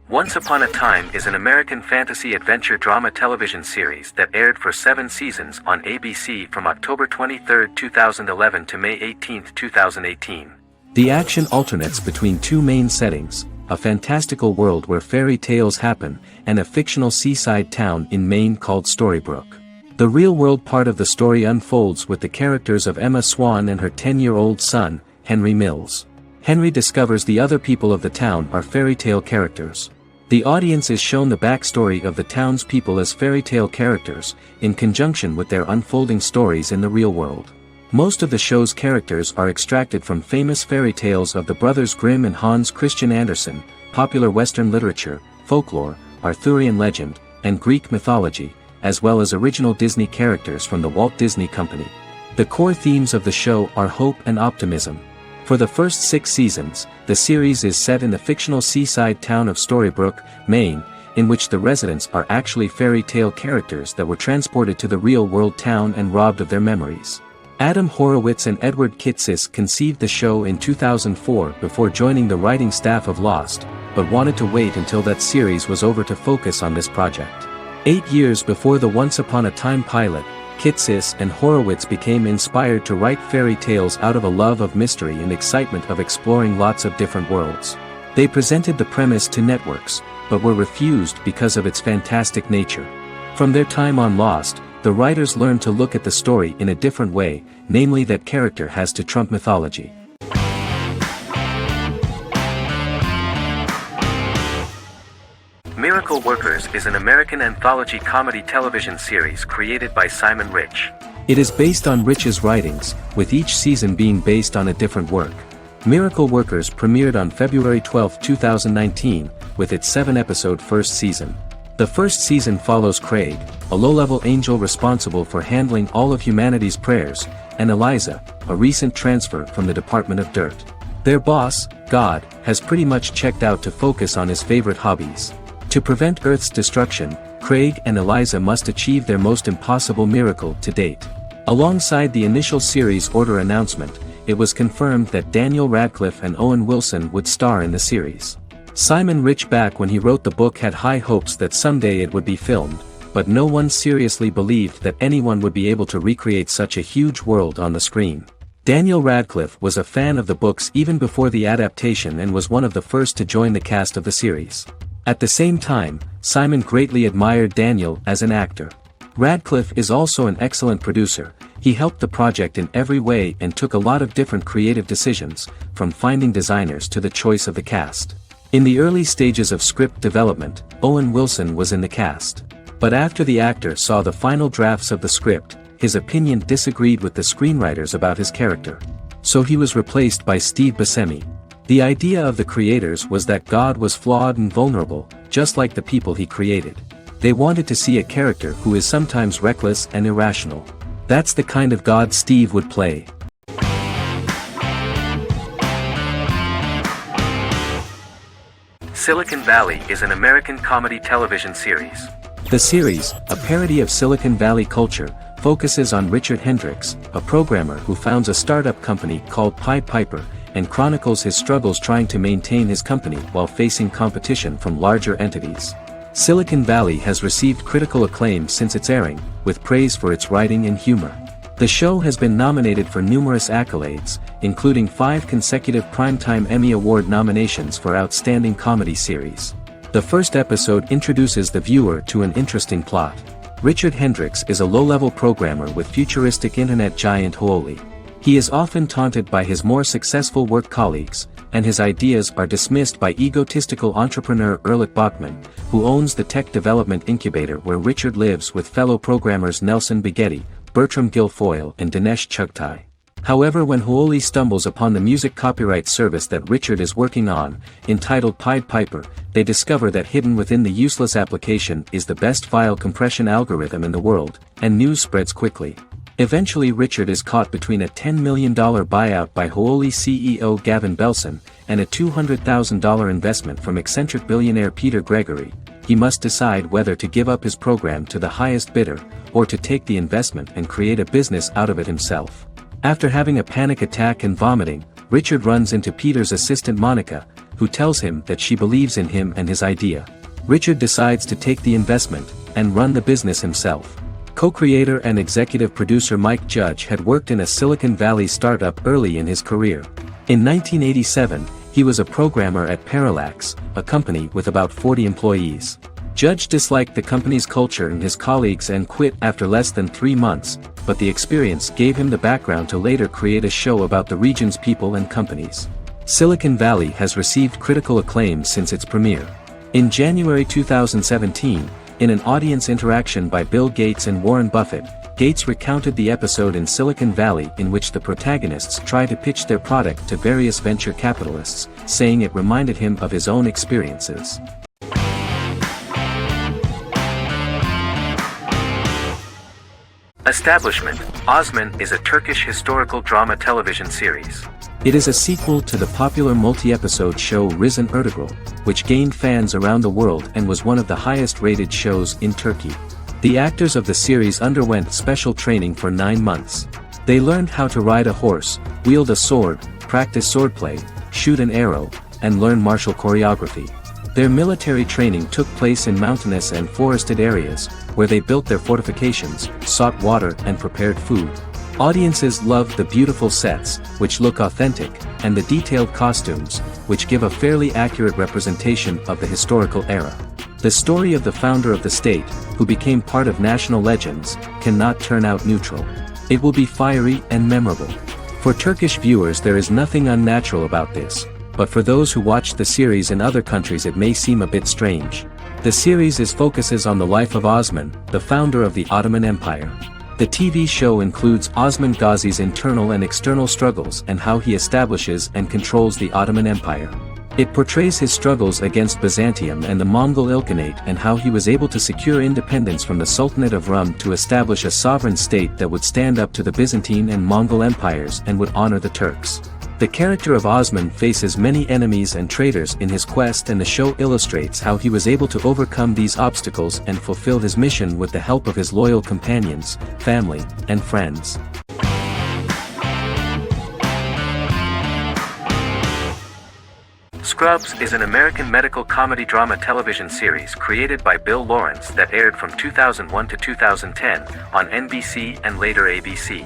Once Upon a Time is an American fantasy adventure drama television series that aired for 7 seasons on ABC from October 23, 2011 to May 18, 2018. The action alternates between two main settings, a fantastical world where fairy tales happen, and a fictional seaside town in Maine called Storybrooke. The real-world part of the story unfolds with the characters of Emma Swan and her 10-year-old son, Henry Mills. Henry discovers the other people of the town are fairy tale characters. The audience is shown the backstory of the townspeople as fairy tale characters, in conjunction with their unfolding stories in the real world. Most of the show's characters are extracted from famous fairy tales of the Brothers Grimm and Hans Christian Andersen, popular Western literature, folklore, Arthurian legend, and Greek mythology, as well as original Disney characters from the Walt Disney Company. The core themes of the show are hope and optimism. For the first 6 seasons, the series is set in the fictional seaside town of Storybrooke, Maine, in which the residents are actually fairy tale characters that were transported to the real-world town and robbed of their memories. Adam Horowitz and Edward Kitsis conceived the show in 2004 before joining the writing staff of Lost, but wanted to wait until that series was over to focus on this project. 8 years before the Once Upon a Time pilot, Kitsis and Horowitz became inspired to write fairy tales out of a love of mystery and excitement of exploring lots of different worlds. They presented the premise to networks, but were refused because of its fantastic nature. From their time on Lost, the writers learned to look at the story in a different way, namely that character has to trump mythology. Miracle Workers is an American anthology comedy television series created by Simon Rich. It is based on Rich's writings, with each season being based on a different work. Miracle Workers premiered on February 12, 2019, with its 7-episode first season. The first season follows Craig, a low-level angel responsible for handling all of humanity's prayers, and Eliza, a recent transfer from the Department of Dirt. Their boss, God, has pretty much checked out to focus on his favorite hobbies. To prevent Earth's destruction, Craig and Eliza must achieve their most impossible miracle to date. Alongside the initial series order announcement, it was confirmed that Daniel Radcliffe and Owen Wilson would star in the series. Simon Rich back when he wrote the book had high hopes that someday it would be filmed, but no one seriously believed that anyone would be able to recreate such a huge world on the screen. Daniel Radcliffe was a fan of the books even before the adaptation and was one of the first to join the cast of the series. At the same time, Simon greatly admired Daniel as an actor. Radcliffe is also an excellent producer. He helped the project in every way and took a lot of different creative decisions, from finding designers to the choice of the cast. In the early stages of script development, Owen Wilson was in the cast. But after the actor saw the final drafts of the script, his opinion disagreed with the screenwriters about his character. So he was replaced by Steve Buscemi. The idea of the creators was that God was flawed and vulnerable, just like the people he created. They wanted to see a character who is sometimes reckless and irrational. That's the kind of God Steve would play. Silicon Valley is an American comedy television series. The series, a parody of Silicon Valley culture, focuses on Richard Hendricks, a programmer who founds a startup company called Pied Piper, and chronicles his struggles trying to maintain his company while facing competition from larger entities. Silicon Valley has received critical acclaim since its airing, with praise for its writing and humor. The show has been nominated for numerous accolades, including 5 consecutive Primetime Emmy Award nominations for Outstanding Comedy Series. The first episode introduces the viewer to an interesting plot. Richard Hendricks is a low-level programmer with futuristic internet giant Aile. He is often taunted by his more successful work colleagues, and his ideas are dismissed by egotistical entrepreneur Erlich Bachman, who owns the tech development incubator where Richard lives with fellow programmers Nelson Bighetti, Bertram Guilfoyle and Dinesh Chugtai. However, when Hooli stumbles upon the music copyright service that Richard is working on, entitled Pied Piper, they discover that hidden within the useless application is the best file compression algorithm in the world, and news spreads quickly. Eventually Richard is caught between a $10 million buyout by Hooli CEO Gavin Belson, and a $200,000 investment from eccentric billionaire Peter Gregory. He must decide whether to give up his program to the highest bidder, or to take the investment and create a business out of it himself. After having a panic attack and vomiting, Richard runs into Peter's assistant Monica, who tells him that she believes in him and his idea. Richard decides to take the investment, and run the business himself. Co-creator and executive producer Mike Judge had worked in a Silicon Valley startup early in his career. In 1987, he was a programmer at Parallax, a company with about 40 employees. Judge disliked the company's culture and his colleagues and quit after less than 3 months, but the experience gave him the background to later create a show about the region's people and companies. Silicon Valley has received critical acclaim since its premiere. In January 2017, in an audience interaction by Bill Gates and Warren Buffett, Gates recounted the episode in Silicon Valley in which the protagonists try to pitch their product to various venture capitalists, saying it reminded him of his own experiences. Establishment. Osman is a Turkish historical drama television series. It is a sequel to the popular multi-episode show Risen Ertugrul, which gained fans around the world and was one of the highest-rated shows in Turkey. The actors of the series underwent special training for 9 months. They learned how to ride a horse, wield a sword, practice swordplay, shoot an arrow, and learn martial choreography. Their military training took place in mountainous and forested areas, where they built their fortifications, sought water and prepared food. Audiences loved the beautiful sets, which look authentic, and the detailed costumes, which give a fairly accurate representation of the historical era. The story of the founder of the state, who became part of national legends, cannot turn out neutral. It will be fiery and memorable. For Turkish viewers there is nothing unnatural about this, but for those who watched the series in other countries it may seem a bit strange. The series focuses on the life of Osman, the founder of the Ottoman Empire. The TV show includes Osman Ghazi's internal and external struggles and how he establishes and controls the Ottoman Empire. It portrays his struggles against Byzantium and the Mongol Ilkhanate and how he was able to secure independence from the Sultanate of Rum to establish a sovereign state that would stand up to the Byzantine and Mongol empires and would honor the Turks. The character of Osman faces many enemies and traitors in his quest, and the show illustrates how he was able to overcome these obstacles and fulfill his mission with the help of his loyal companions, family, and friends. Scrubs is an American medical comedy drama television series created by Bill Lawrence that aired from 2001 to 2010 on NBC and later ABC.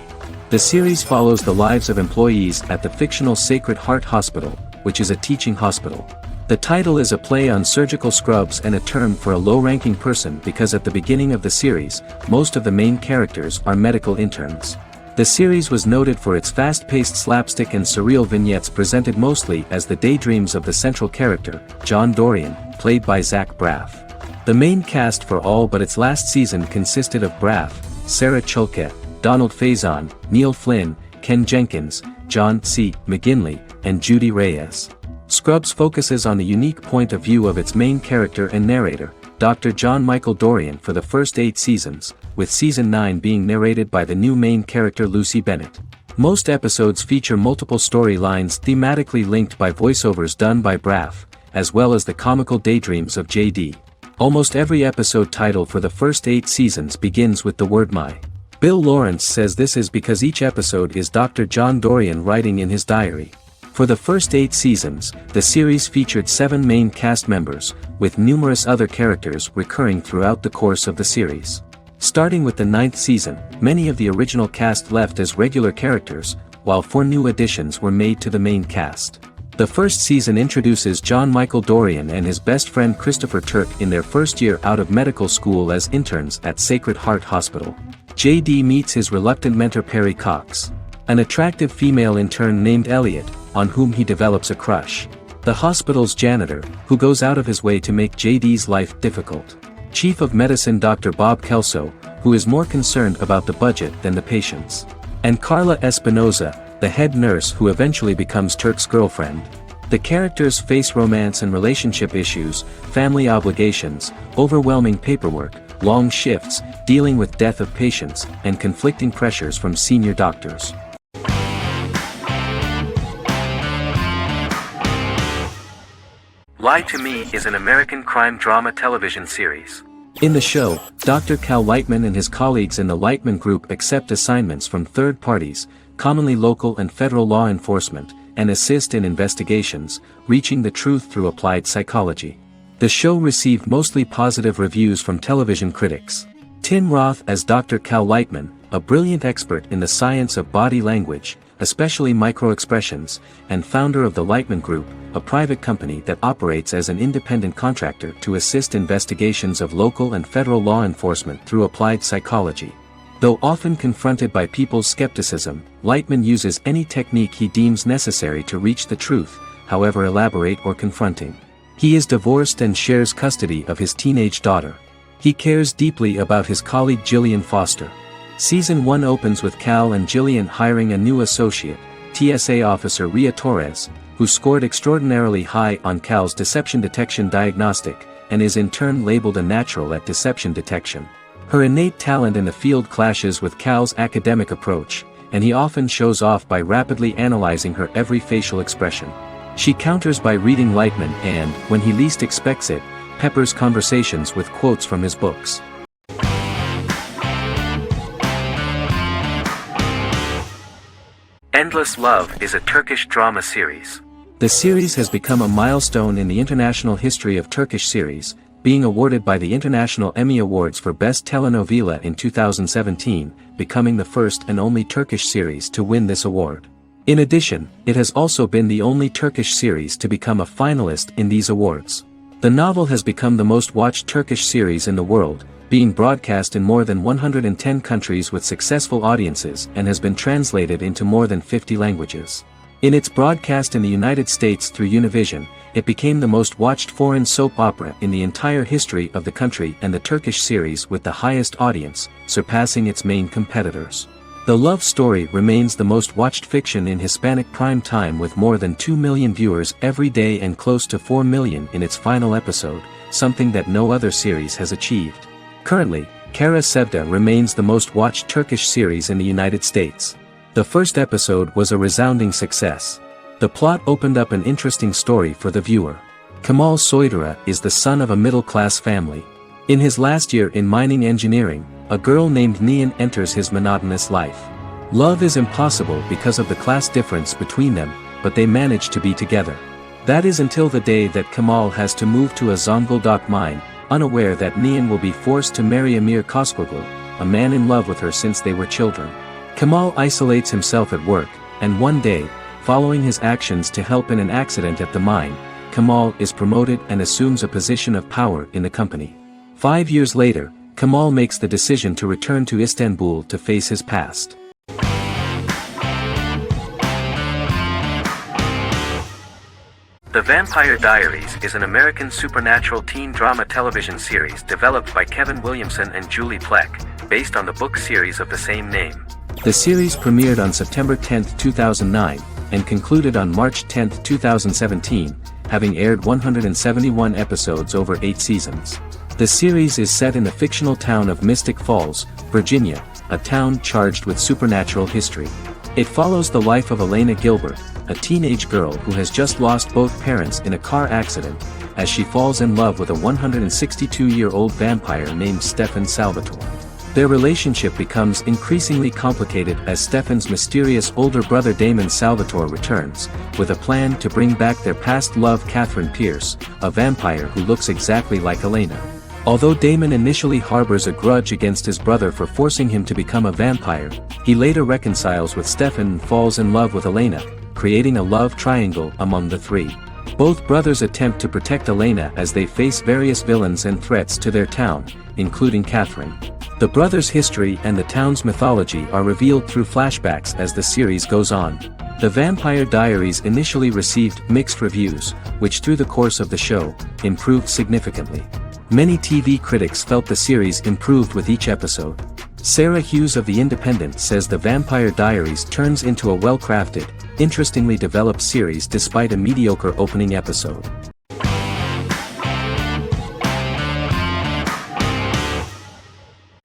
The series follows the lives of employees at the fictional Sacred Heart Hospital, which is a teaching hospital. The title is a play on surgical scrubs and a term for a low-ranking person because at the beginning of the series, most of the main characters are medical interns. The series was noted for its fast-paced slapstick and surreal vignettes presented mostly as the daydreams of the central character, John Dorian, played by Zach Braff. The main cast for all but its last season consisted of Braff, Sarah Chulke, Donald Faison, Neil Flynn, Ken Jenkins, John C. McGinley, and Judy Reyes. Scrubs focuses on the unique point of view of its main character and narrator, Dr. John Michael Dorian, for the first 8 seasons, with season 9 being narrated by the new main character Lucy Bennett. Most episodes feature multiple storylines thematically linked by voiceovers done by Braff, as well as the comical daydreams of JD. Almost every episode title for the first 8 seasons begins with the word "my." Bill Lawrence says this is because each episode is Dr. John Dorian writing in his diary. For the first 8 seasons, the series featured 7 main cast members, with numerous other characters recurring throughout the course of the series. Starting with the 9th season, many of the original cast left as regular characters, while 4 new additions were made to the main cast. The first season introduces John Michael Dorian and his best friend Christopher Turk in their first year out of medical school as interns at Sacred Heart Hospital. JD meets his reluctant mentor Perry Cox, an attractive female intern named Elliot, on whom he develops a crush. The hospital's janitor, who goes out of his way to make JD's life difficult. Chief of Medicine Dr. Bob Kelso, who is more concerned about the budget than the patients. and Carla Espinosa, the head nurse who eventually becomes Turk's girlfriend. The characters face romance and relationship issues, family obligations, overwhelming paperwork, long shifts, dealing with death of patients, and conflicting pressures from senior doctors. Lie to Me is an American crime drama television series. In the show, Dr. Cal Lightman and his colleagues in the Lightman Group accept assignments from third parties, commonly local and federal law enforcement, and assist in investigations, reaching the truth through applied psychology. The show received mostly positive reviews from television critics. Tim Roth as Dr. Cal Lightman, a brilliant expert in the science of body language, especially microexpressions, and founder of the Lightman Group, a private company that operates as an independent contractor to assist investigations of local and federal law enforcement through applied psychology. Though often confronted by people's skepticism, Lightman uses any technique he deems necessary to reach the truth, however elaborate or confronting. He is divorced and shares custody of his teenage daughter. He cares deeply about his colleague Gillian Foster. Season 1 opens with Cal and Gillian hiring a new associate, TSA officer Ria Torres, who scored extraordinarily high on Cal's deception detection diagnostic, and is in turn labeled a natural at deception detection. Her innate talent in the field clashes with Cal's academic approach, and he often shows off by rapidly analyzing her every facial expression. She counters by reading Lightman and, when he least expects it, peppers conversations with quotes from his books. Endless Love is a Turkish drama series. The series has become a milestone in the international history of Turkish series, being awarded by the International Emmy Awards for Best Telenovela in 2017, becoming the first and only Turkish series to win this award. In addition, it has also been the only Turkish series to become a finalist in these awards. The novel has become the most watched Turkish series in the world, being broadcast in more than 110 countries with successful audiences and has been translated into more than 50 languages. In its broadcast in the United States through Univision, it became the most watched foreign soap opera in the entire history of the country and the Turkish series with the highest audience, surpassing its main competitors. The love story remains the most watched fiction in Hispanic prime time with more than 2 million viewers every day and close to 4 million in its final episode, something that no other series has achieved. Currently, Kara Sevda remains the most watched Turkish series in the United States. The first episode was a resounding success. The plot opened up an interesting story for the viewer. Kemal Soydura is the son of a middle-class family. In his last year in mining engineering, a girl named Nihan enters his monotonous life. Love is impossible because of the class difference between them, but they manage to be together. That is until the day that Kemal has to move to a Zonguldak mine, unaware that Nihan will be forced to marry Amir Koskoglu, a man in love with her since they were children. Kemal isolates himself at work, and one day, following his actions to help in an accident at the mine, Kemal is promoted and assumes a position of power in the company. 5 years later, Kemal makes the decision to return to Istanbul to face his past. The Vampire Diaries is an American supernatural teen drama television series developed by Kevin Williamson and Julie Plec, based on the book series of the same name. The series premiered on September 10, 2009, and concluded on March 10, 2017, having aired 171 episodes over 8 seasons. The series is set in the fictional town of Mystic Falls, Virginia, a town charged with supernatural history. It follows the life of Elena Gilbert, a teenage girl who has just lost both parents in a car accident, as she falls in love with a 162-year-old vampire named Stefan Salvatore. Their relationship becomes increasingly complicated as Stefan's mysterious older brother Damon Salvatore returns, with a plan to bring back their past love Catherine Pierce, a vampire who looks exactly like Elena. Although Damon initially harbors a grudge against his brother for forcing him to become a vampire, he later reconciles with Stefan and falls in love with Elena, creating a love triangle among the three. Both brothers attempt to protect Elena as they face various villains and threats to their town, including Catherine. The brothers' history and the town's mythology are revealed through flashbacks as the series goes on. The Vampire Diaries initially received mixed reviews, which through the course of the show, improved significantly. Many TV critics felt the series improved with each episode. Sarah Hughes of The Independent says The Vampire Diaries turns into a well-crafted, interestingly developed series despite a mediocre opening episode.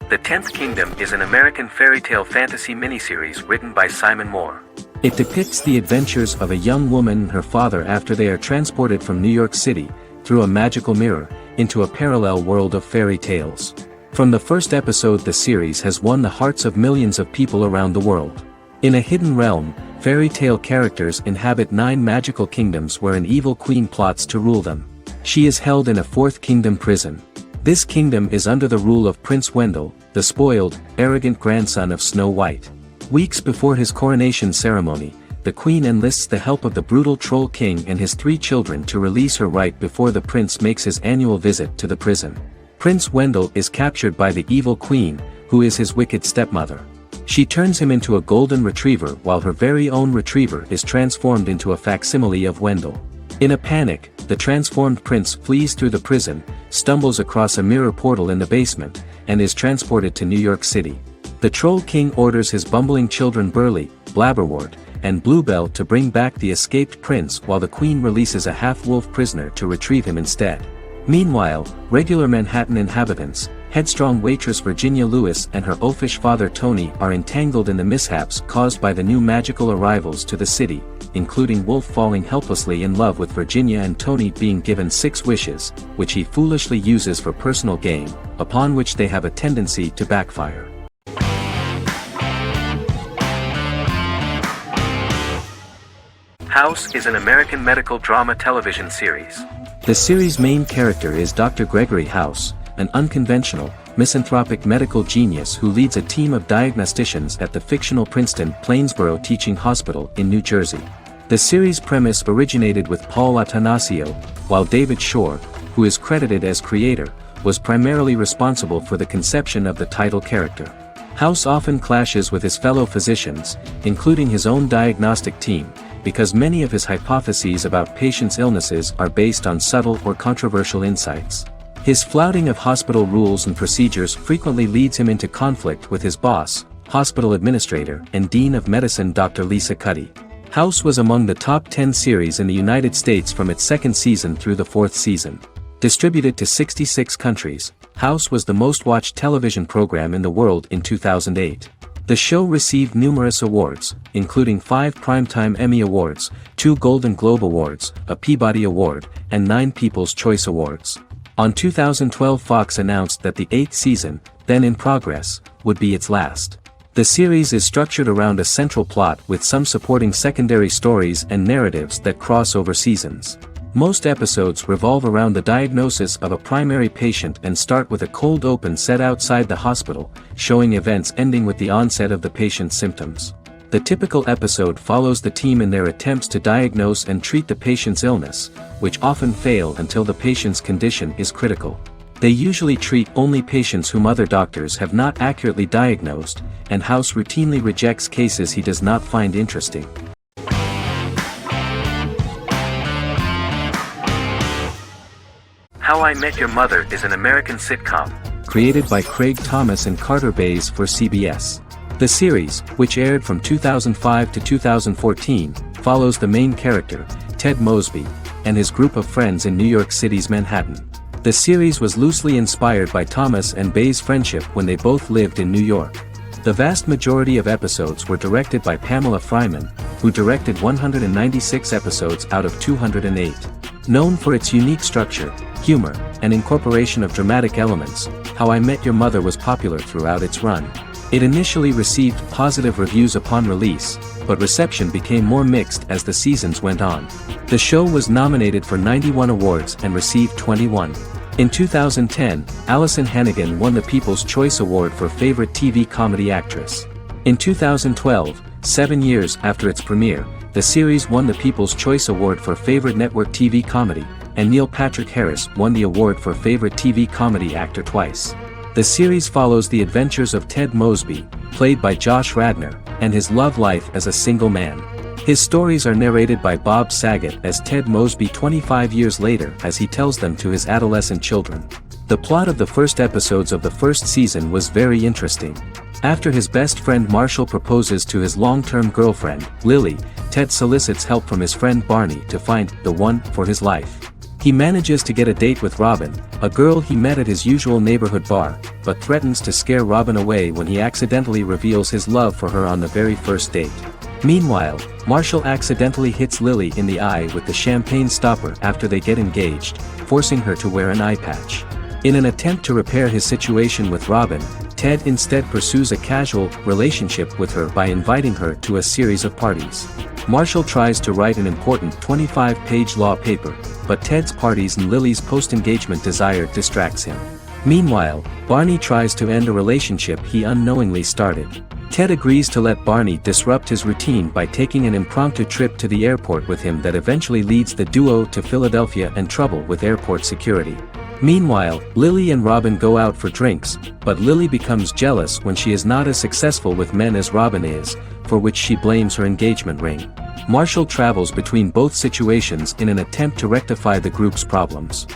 The Tenth Kingdom is an American fairy tale fantasy miniseries written by Simon Moore. It depicts the adventures of a young woman and her father after they are transported from New York City, through a magical mirror, into a parallel world of fairy tales. From the first episode, the series has won the hearts of millions of people around the world. In a hidden realm, fairy tale characters inhabit 9 magical kingdoms where an evil queen plots to rule them. She is held in a 4th kingdom prison. This kingdom is under the rule of Prince Wendell, the spoiled, arrogant grandson of Snow White. Weeks before his coronation ceremony, the queen enlists the help of the brutal Troll King and his 3 children to release her right before the prince makes his annual visit to the prison. Prince Wendell is captured by the evil queen, who is his wicked stepmother. She turns him into a golden retriever while her very own retriever is transformed into a facsimile of Wendell. In a panic, the transformed prince flees through the prison, stumbles across a mirror portal in the basement, and is transported to New York City. The Troll King orders his bumbling children Burley, Blabberwort, and Bluebell to bring back the escaped prince while the queen releases a half-wolf prisoner to retrieve him instead. Meanwhile, regular Manhattan inhabitants, headstrong waitress Virginia Lewis and her oafish father Tony are entangled in the mishaps caused by the new magical arrivals to the city, including Wolf falling helplessly in love with Virginia and Tony being given 6 wishes, which he foolishly uses for personal gain, upon which they have a tendency to backfire. House is an American medical drama television series. The series' main character is Dr. Gregory House, an unconventional, misanthropic medical genius who leads a team of diagnosticians at the fictional Princeton Plainsboro Teaching Hospital in New Jersey. The series' premise originated with Paul Attanasio, while David Shore, who is credited as creator, was primarily responsible for the conception of the title character. House often clashes with his fellow physicians, including his own diagnostic team, because many of his hypotheses about patients' illnesses are based on subtle or controversial insights. His flouting of hospital rules and procedures frequently leads him into conflict with his boss, hospital administrator and dean of medicine Dr. Lisa Cuddy. House was among the top 10 series in the United States from its 2nd season through the 4th season. Distributed to 66 countries, House was the most-watched television program in the world in 2008. The show received numerous awards, including 5 Primetime Emmy Awards, 2 Golden Globe Awards, a Peabody Award, and 9 People's Choice Awards. On 2012, Fox announced that the 8th season, then in progress, would be its last. The series is structured around a central plot with some supporting secondary stories and narratives that cross over seasons. Most episodes revolve around the diagnosis of a primary patient and start with a cold open set outside the hospital, showing events ending with the onset of the patient's symptoms. The typical episode follows the team in their attempts to diagnose and treat the patient's illness, which often fail until the patient's condition is critical. They usually treat only patients whom other doctors have not accurately diagnosed, and House routinely rejects cases he does not find interesting. How I Met Your Mother is an American sitcom, created by Craig Thomas and Carter Bays for CBS. The series, which aired from 2005 to 2014, follows the main character, Ted Mosby, and his group of friends in New York City's Manhattan. The series was loosely inspired by Thomas and Bays' friendship when they both lived in New York. The vast majority of episodes were directed by Pamela Fryman, who directed 196 episodes out of 208. Known for its unique structure, humor, and incorporation of dramatic elements, How I Met Your Mother was popular throughout its run. It initially received positive reviews upon release, but reception became more mixed as the seasons went on. The show was nominated for 91 awards and received 21. In 2010, Allison Hannigan won the People's Choice Award for Favorite TV Comedy Actress. In 2012, 7 years after its premiere, the series won the People's Choice Award for Favorite Network TV Comedy, and Neil Patrick Harris won the award for Favorite TV Comedy Actor twice. The series follows the adventures of Ted Mosby, played by Josh Radnor, and his love life as a single man. His stories are narrated by Bob Saget as Ted Mosby 25 years later as he tells them to his adolescent children. The plot of the first episodes of the first season was very interesting. After his best friend Marshall proposes to his long-term girlfriend, Lily, Ted solicits help from his friend Barney to find the one for his life. He manages to get a date with Robin, a girl he met at his usual neighborhood bar, but threatens to scare Robin away when he accidentally reveals his love for her on the very first date. Meanwhile, Marshall accidentally hits Lily in the eye with the champagne stopper after they get engaged, forcing her to wear an eye patch. In an attempt to repair his situation with Robin, Ted instead pursues a casual relationship with her by inviting her to a series of parties. Marshall tries to write an important 25-page law paper, but Ted's parties and Lily's post-engagement desire distracts him. Meanwhile, Barney tries to end a relationship he unknowingly started. Ted agrees to let Barney disrupt his routine by taking an impromptu trip to the airport with him that eventually leads the duo to Philadelphia and trouble with airport security. Meanwhile, Lily and Robin go out for drinks, but Lily becomes jealous when she is not as successful with men as Robin is, for which she blames her engagement ring. Marshall travels between both situations in an attempt to rectify the group's problems.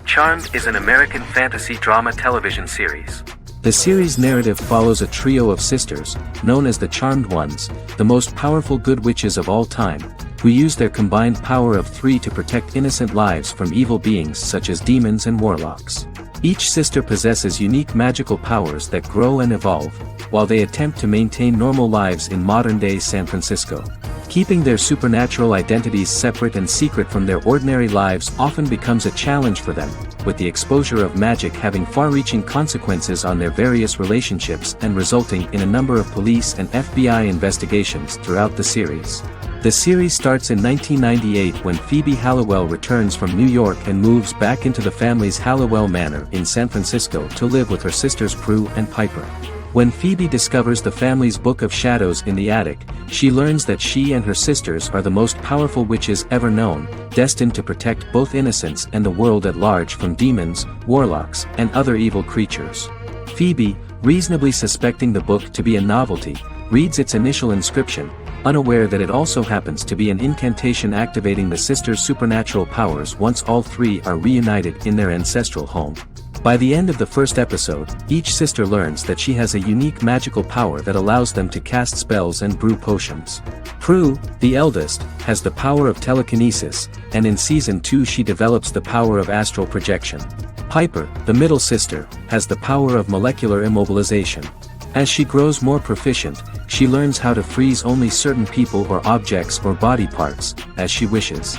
Charmed is an American fantasy drama television series. The series' narrative follows a trio of sisters, known as the Charmed Ones, the most powerful good witches of all time, who use their combined power of 3 to protect innocent lives from evil beings such as demons and warlocks. Each sister possesses unique magical powers that grow and evolve, while they attempt to maintain normal lives in modern-day San Francisco. Keeping their supernatural identities separate and secret from their ordinary lives often becomes a challenge for them, with the exposure of magic having far-reaching consequences on their various relationships and resulting in a number of police and FBI investigations throughout the series. The series starts in 1998 when Phoebe Halliwell returns from New York and moves back into the family's Halliwell Manor in San Francisco to live with her sisters Prue and Piper. When Phoebe discovers the family's Book of Shadows in the attic, she learns that she and her sisters are the most powerful witches ever known, destined to protect both innocents and the world at large from demons, warlocks, and other evil creatures. Phoebe, reasonably suspecting the book to be a novelty, reads its initial inscription, unaware that it also happens to be an incantation activating the sisters' supernatural powers once all 3 are reunited in their ancestral home. By the end of the first episode, each sister learns that she has a unique magical power that allows them to cast spells and brew potions. Prue, the eldest, has the power of telekinesis, and in Season 2 she develops the power of astral projection. Piper, the middle sister, has the power of molecular immobilization. As she grows more proficient, she learns how to freeze only certain people or objects or body parts, as she wishes.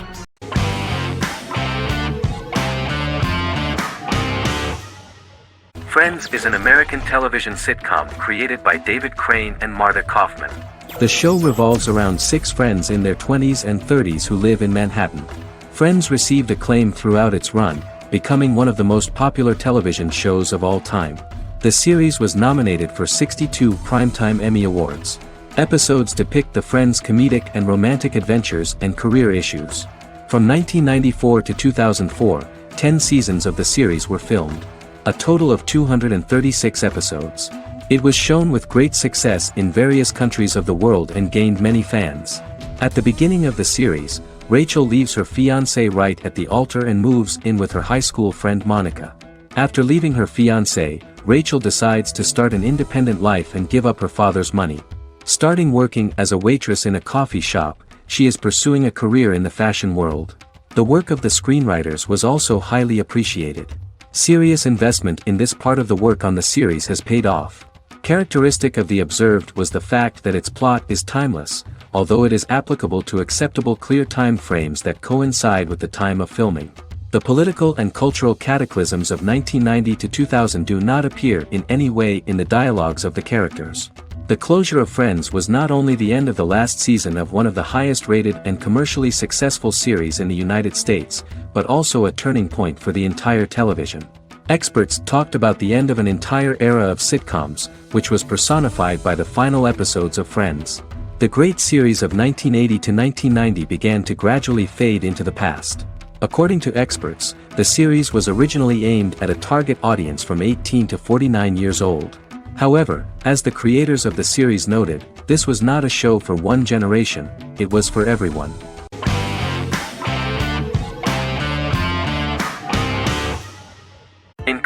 Friends is an American television sitcom created by David Crane and Marta Kaufman. The show revolves around 6 friends in their 20s and 30s who live in Manhattan. Friends received acclaim throughout its run, becoming one of the most popular television shows of all time. The series was nominated for 62 Primetime Emmy Awards. Episodes depict the friends' comedic and romantic adventures and career issues. From 1994 to 2004, 10 seasons of the series were filmed. A total of 236 episodes. It was shown with great success in various countries of the world and gained many fans. At the beginning of the series, Rachel leaves her fiancé right at the altar and moves in with her high school friend Monica. After leaving her fiancé, Rachel decides to start an independent life and give up her father's money. Starting working as a waitress in a coffee shop, she is pursuing a career in the fashion world. The work of the screenwriters was also highly appreciated. Serious investment in this part of the work on the series has paid off. Characteristic of The Observed was the fact that its plot is timeless, although it is applicable to acceptable clear time frames that coincide with the time of filming. The political and cultural cataclysms of 1990 to 2000 do not appear in any way in the dialogues of the characters. The closure of Friends was not only the end of the last season of one of the highest-rated and commercially successful series in the United States, but also a turning point for the entire television. Experts talked about the end of an entire era of sitcoms, which was personified by the final episodes of Friends. The great series of 1980 to 1990 began to gradually fade into the past. According to experts, the series was originally aimed at a target audience from 18 to 49 years old. However, as the creators of the series noted, this was not a show for one generation, it was for everyone.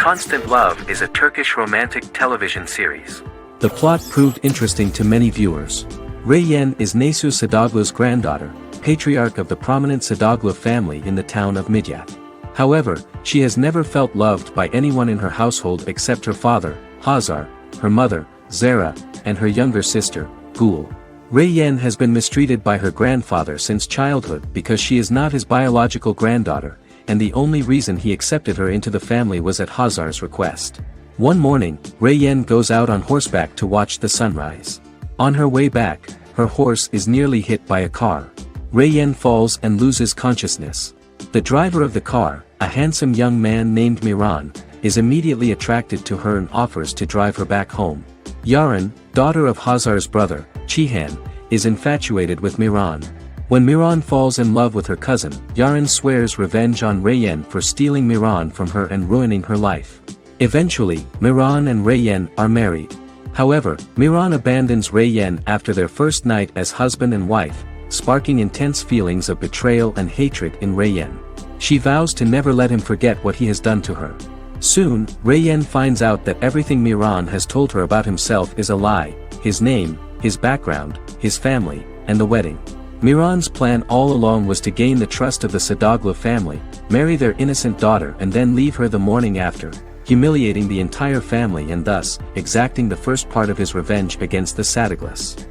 Constant Love is a Turkish romantic television series. The plot proved interesting to many viewers. Reyyen is Nesu Sadoglu's granddaughter, patriarch of the prominent Sadoglu family in the town of Midyat. However, she has never felt loved by anyone in her household except her father, Hazar, her mother, Zara, and her younger sister, Gül. Reyyen has been mistreated by her grandfather since childhood because she is not his biological granddaughter, and the only reason he accepted her into the family was at Hazar's request. One morning, Reyyen goes out on horseback to watch the sunrise. On her way back, her horse is nearly hit by a car. Reyyen falls and loses consciousness. The driver of the car, a handsome young man named Miran, is immediately attracted to her and offers to drive her back home. Yaren, daughter of Hazar's brother, Cihan, is infatuated with Miran. When Miran falls in love with her cousin, Yaren swears revenge on Reyyen for stealing Miran from her and ruining her life. Eventually, Miran and Reyyen are married. However, Miran abandons Reyyen after their first night as husband and wife, sparking intense feelings of betrayal and hatred in Reyyen. She vows to never let him forget what he has done to her. Soon, Reyyen finds out that everything Miran has told her about himself is a lie: his name, his background, his family, and the wedding. Miran's plan all along was to gain the trust of the Sadoglu family, marry their innocent daughter and then leave her the morning after, humiliating the entire family and thus, exacting the first part of his revenge against the Sadoglus.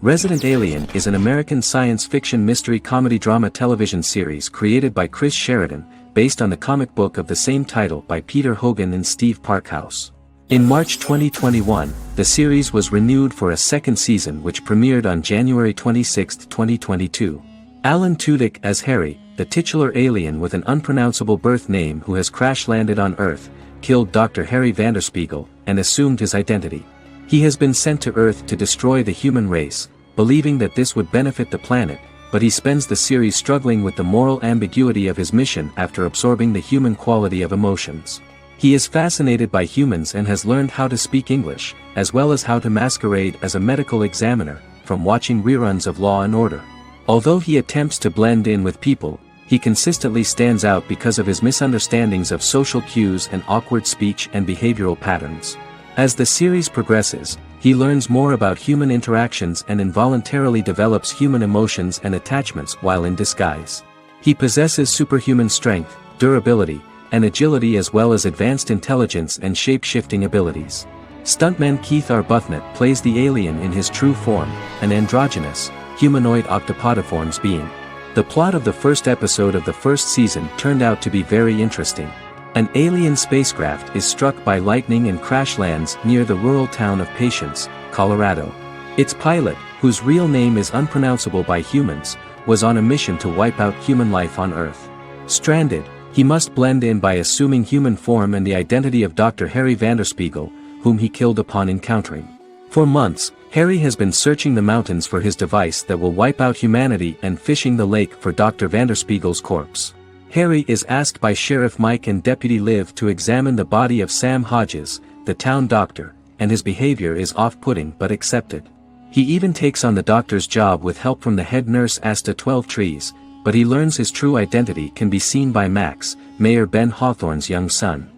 Resident Alien is an American science fiction mystery comedy drama television series created by Chris Sheridan, based on the comic book of the same title by Peter Hogan and Steve Parkhouse. In March 2021, the series was renewed for a second season which premiered on January 26, 2022. Alan Tudyk as Harry, the titular alien with an unpronounceable birth name who has crash-landed on Earth, killed Dr. Harry Vanderspiegel, and assumed his identity. He has been sent to Earth to destroy the human race, believing that this would benefit the planet, but he spends the series struggling with the moral ambiguity of his mission after absorbing the human quality of emotions. He is fascinated by humans and has learned how to speak English, as well as how to masquerade as a medical examiner, from watching reruns of Law and Order. Although he attempts to blend in with people, he consistently stands out because of his misunderstandings of social cues and awkward speech and behavioral patterns. As the series progresses, he learns more about human interactions and involuntarily develops human emotions and attachments while in disguise. He possesses superhuman strength, durability, and agility as well as advanced intelligence and shape-shifting abilities. Stuntman Keith Arbuthnot plays the alien in his true form, an androgynous, humanoid octopodiforms being. The plot of the first episode of the first season turned out to be very interesting. An alien spacecraft is struck by lightning and crash lands near the rural town of Patience, Colorado. Its pilot, whose real name is unpronounceable by humans, was on a mission to wipe out human life on Earth. Stranded, he must blend in by assuming human form and the identity of Dr. Harry Vanderspiegel, whom he killed upon encountering. For months, Harry has been searching the mountains for his device that will wipe out humanity and fishing the lake for Dr. Vanderspiegel's corpse. Harry is asked by Sheriff Mike and Deputy Liv to examine the body of Sam Hodges, the town doctor, and his behavior is off-putting but accepted. He even takes on the doctor's job with help from the head nurse Asta 12 Trees, but he learns his true identity can be seen by Max, Mayor Ben Hawthorne's young son.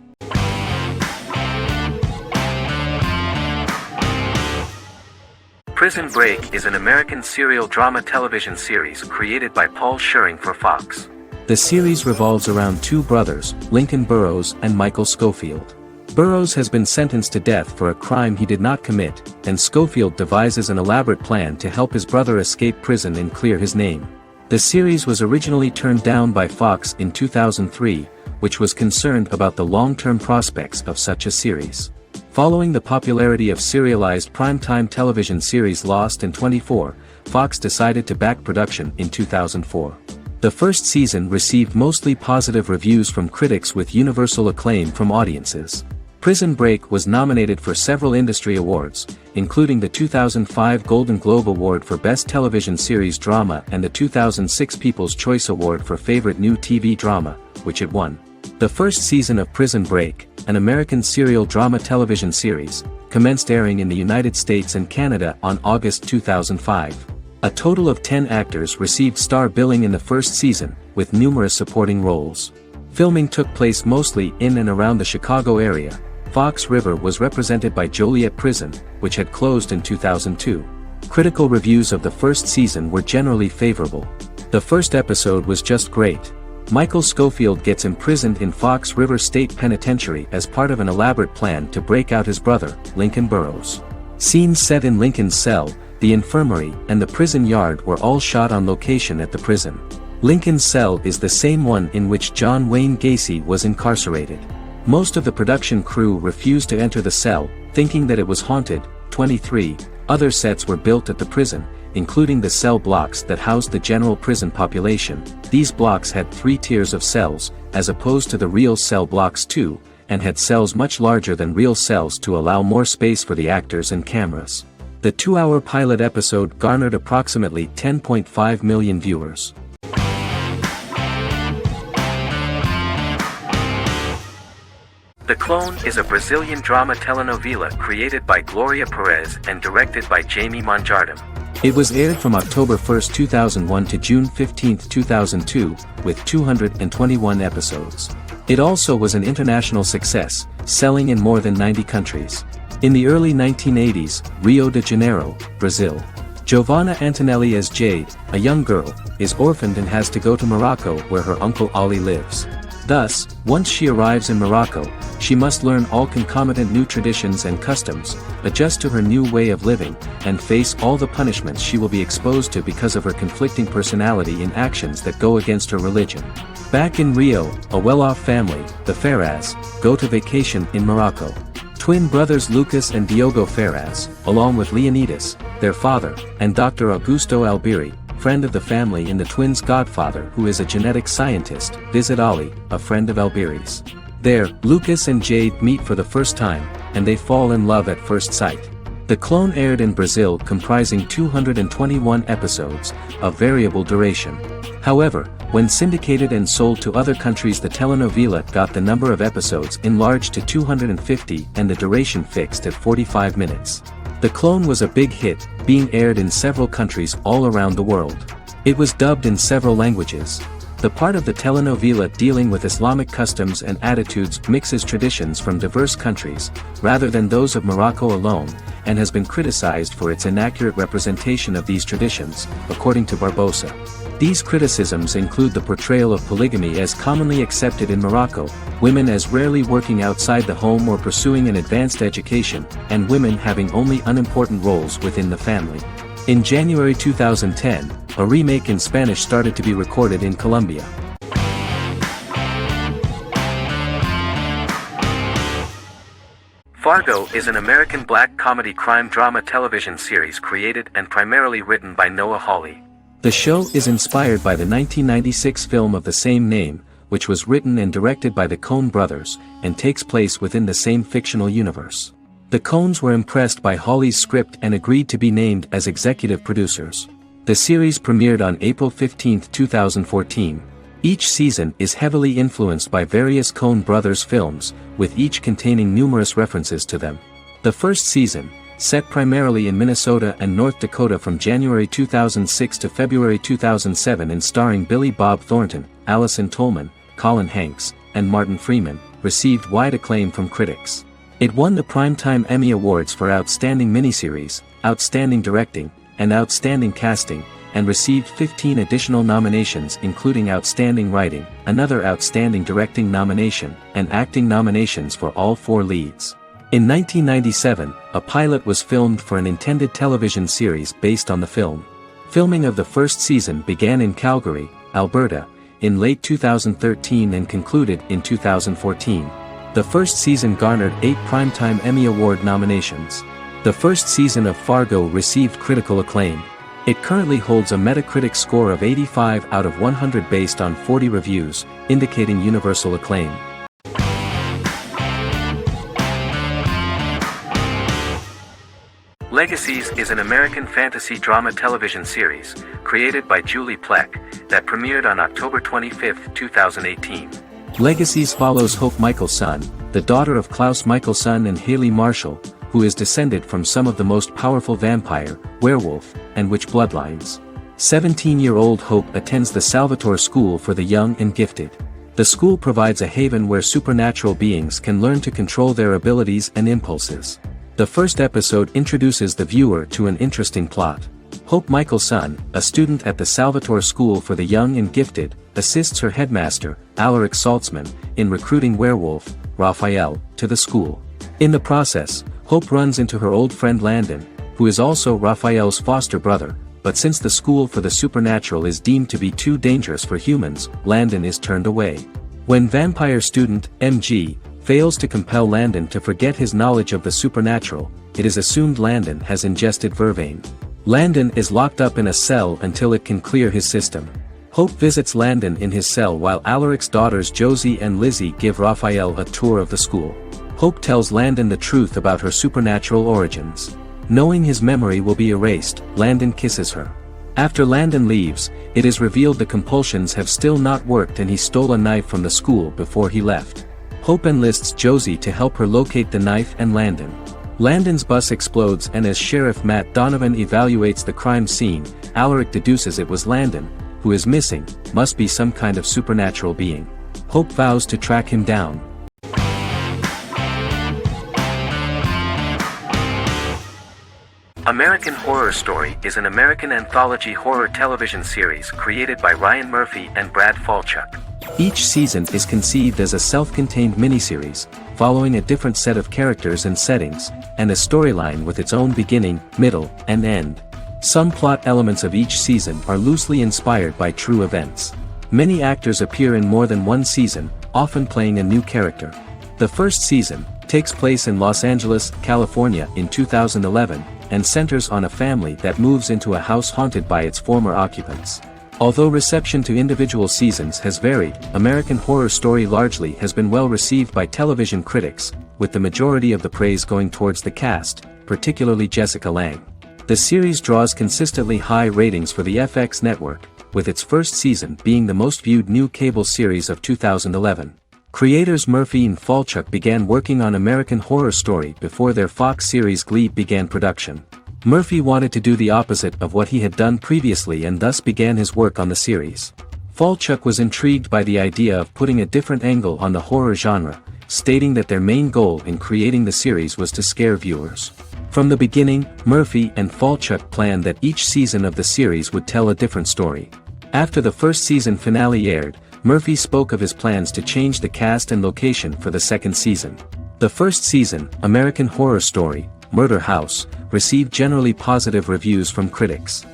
Prison Break is an American serial drama television series created by Paul Scheuring for Fox. The series revolves around two brothers, Lincoln Burrows and Michael Schofield. Burrows has been sentenced to death for a crime he did not commit, and Schofield devises an elaborate plan to help his brother escape prison and clear his name. The series was originally turned down by Fox in 2003, which was concerned about the long-term prospects of such a series. Following the popularity of serialized primetime television series Lost in 24, Fox decided to back production in 2004. The first season received mostly positive reviews from critics with universal acclaim from audiences. Prison Break was nominated for several industry awards, including the 2005 Golden Globe Award for Best Television Series Drama and the 2006 People's Choice Award for Favorite New TV Drama, which it won. The first season of Prison Break, an American serial drama television series, commenced airing in the United States and Canada on August 2005. A total of 10 actors received star billing in the first season, with numerous supporting roles. Filming took place mostly in and around the Chicago area. Fox River was represented by Joliet Prison, which had closed in 2002. Critical reviews of the first season were generally favorable. The first episode was just great. Michael Scofield gets imprisoned in Fox River State Penitentiary as part of an elaborate plan to break out his brother, Lincoln Burrows. Scenes set in Lincoln's cell, the infirmary, and the prison yard were all shot on location at the prison. Lincoln's cell is the same one in which John Wayne Gacy was incarcerated. Most of the production crew refused to enter the cell, thinking that it was haunted. 23 other sets were built at the prison, including the cell blocks that housed the general prison population. These blocks had 3 tiers of cells, as opposed to the real cell blocks 2, and had cells much larger than real cells to allow more space for the actors and cameras. The 2-hour pilot episode garnered approximately 10.5 million viewers. The Clone is a Brazilian drama telenovela created by Gloria Perez and directed by Jamie Monjardim. It was aired from October 1, 2001 to June 15, 2002, with 221 episodes. It also was an international success, selling in more than 90 countries. In the early 1980s, Rio de Janeiro, Brazil. Giovanna Antonelli as Jade, a young girl, is orphaned and has to go to Morocco where her uncle Aile lives. Thus, once she arrives in Morocco, she must learn all concomitant new traditions and customs, adjust to her new way of living, and face all the punishments she will be exposed to because of her conflicting personality in actions that go against her religion. Back in Rio, a well-off family, the Ferraz, go to vacation in Morocco. Twin brothers Lucas and Diogo Ferraz, along with Leonidas, their father, and Dr. Augusto Albiri, friend of the family and the twins' godfather who is a genetic scientist, visit Aile, a friend of Albiri's. There, Lucas and Jade meet for the first time, and they fall in love at first sight. The Clone aired in Brazil comprising 221 episodes, of variable duration. However, when syndicated and sold to other countries, the telenovela got the number of episodes enlarged to 250 and the duration fixed at 45 minutes. The Clone was a big hit, being aired in several countries all around the world. It was dubbed in several languages. The part of the telenovela dealing with Islamic customs and attitudes mixes traditions from diverse countries, rather than those of Morocco alone, and has been criticized for its inaccurate representation of these traditions, according to Barbosa. These criticisms include the portrayal of polygamy as commonly accepted in Morocco, women as rarely working outside the home or pursuing an advanced education, and women having only unimportant roles within the family. In January 2010, a remake in Spanish started to be recorded in Colombia. Fargo is an American black comedy crime drama television series created and primarily written by Noah Hawley. The show is inspired by the 1996 film of the same name, which was written and directed by the Coen brothers, and takes place within the same fictional universe. The Coens were impressed by Hawley's script and agreed to be named as executive producers. The series premiered on April 15, 2014. Each season is heavily influenced by various Coen brothers films, with each containing numerous references to them. The first season, set primarily in Minnesota and North Dakota from January 2006 to February 2007 and starring Billy Bob Thornton, Allison Tolman, Colin Hanks, and Martin Freeman, received wide acclaim from critics. It won the Primetime Emmy Awards for Outstanding Miniseries, Outstanding Directing, and Outstanding Casting, and received 15 additional nominations including Outstanding Writing, another Outstanding Directing nomination, and acting nominations for all 4 leads. In 1997, a pilot was filmed for an intended television series based on the film. Filming of the first season began in Calgary, Alberta, in late 2013 and concluded in 2014. The first season garnered 8 Primetime Emmy Award nominations. The first season of Fargo received critical acclaim. It currently holds a Metacritic score of 85 out of 100 based on 40 reviews, indicating universal acclaim. Legacies is an American fantasy drama television series, created by Julie Plec, that premiered on October 25, 2018. Legacies follows Hope Michelson, the daughter of Klaus Michelson and Haley Marshall, who is descended from some of the most powerful vampire, werewolf, and witch bloodlines. 17-year-old Hope attends the Salvatore School for the Young and Gifted. The school provides a haven where supernatural beings can learn to control their abilities and impulses. The first episode introduces the viewer to an interesting plot. Hope Michelson, a student at the Salvatore School for the Young and Gifted, assists her headmaster, Alaric Saltzman, in recruiting werewolf, Raphael, to the school. In the process, Hope runs into her old friend Landon, who is also Raphael's foster brother, but since the school for the supernatural is deemed to be too dangerous for humans, Landon is turned away. When vampire student, MG, fails to compel Landon to forget his knowledge of the supernatural, it is assumed Landon has ingested vervain. Landon is locked up in a cell until it can clear his system. Hope visits Landon in his cell while Alaric's daughters Josie and Lizzie give Raphael a tour of the school. Hope tells Landon the truth about her supernatural origins. Knowing his memory will be erased, Landon kisses her. After Landon leaves, it is revealed the compulsions have still not worked and he stole a knife from the school before he left. Hope enlists Josie to help her locate the knife and Landon. Landon's bus explodes and as Sheriff Matt Donovan evaluates the crime scene, Alaric deduces it was Landon, who is missing, must be some kind of supernatural being. Hope vows to track him down. American Horror Story is an American anthology horror television series created by Ryan Murphy and Brad Falchuk. Each season is conceived as a self-contained miniseries, following a different set of characters and settings, and a storyline with its own beginning, middle, and end. Some plot elements of each season are loosely inspired by true events. Many actors appear in more than one season, often playing a new character. The first season takes place in Los Angeles, California in 2011, and centers on a family that moves into a house haunted by its former occupants. Although reception to individual seasons has varied, American Horror Story largely has been well received by television critics, with the majority of the praise going towards the cast, particularly Jessica Lange. The series draws consistently high ratings for the FX network, with its first season being the most viewed new cable series of 2011. Creators Murphy and Falchuk began working on American Horror Story before their Fox series Glee began production. Murphy wanted to do the opposite of what he had done previously and thus began his work on the series. Falchuk was intrigued by the idea of putting a different angle on the horror genre, stating that their main goal in creating the series was to scare viewers. From the beginning, Murphy and Falchuk planned that each season of the series would tell a different story. After the first season finale aired, Murphy spoke of his plans to change the cast and location for the second season. The first season, American Horror Story, Murder House, received generally positive reviews from critics.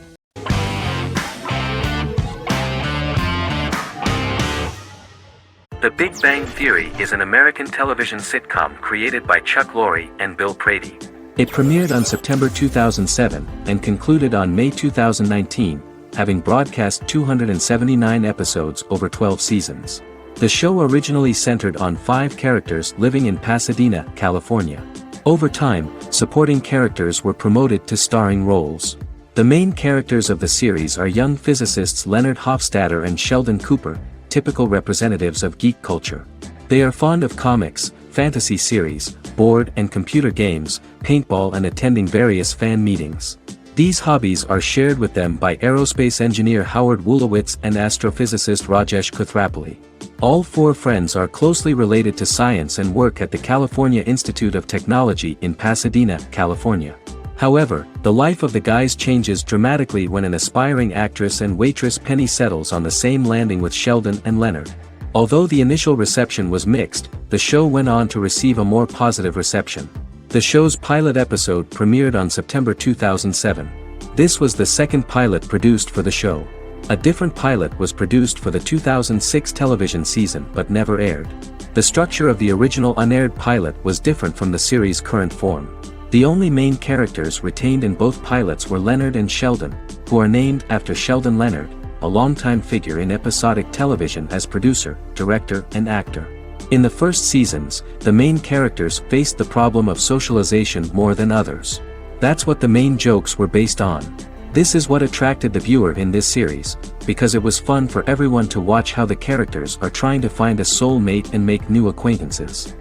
The Big Bang Theory is an American television sitcom created by Chuck Lorre and Bill Prady. It premiered on September 2007 and concluded on May 2019. Having broadcast 279 episodes over 12 seasons. The show originally centered on 5 characters living in Pasadena, California. Over time, supporting characters were promoted to starring roles. The main characters of the series are young physicists Leonard Hofstadter and Sheldon Cooper, typical representatives of geek culture. They are fond of comics, fantasy series, board and computer games, paintball and attending various fan meetings. These hobbies are shared with them by aerospace engineer Howard Wolowitz and astrophysicist Rajesh Kuthrapalli. All 4 friends are closely related to science and work at the California Institute of Technology in Pasadena, California. However, the life of the guys changes dramatically when an aspiring actress and waitress Penny settles on the same landing with Sheldon and Leonard. Although the initial reception was mixed, the show went on to receive a more positive reception. The show's pilot episode premiered on September 2007. This was the second pilot produced for the show. A different pilot was produced for the 2006 television season but never aired. The structure of the original unaired pilot was different from the series' current form. The only main characters retained in both pilots were Leonard and Sheldon, who are named after Sheldon Leonard, a longtime figure in episodic television as producer, director, and actor. In the first seasons, the main characters faced the problem of socialization more than others. That's what the main jokes were based on. This is what attracted the viewer in this series, because it was fun for everyone to watch how the characters are trying to find a soul mate and make new acquaintances.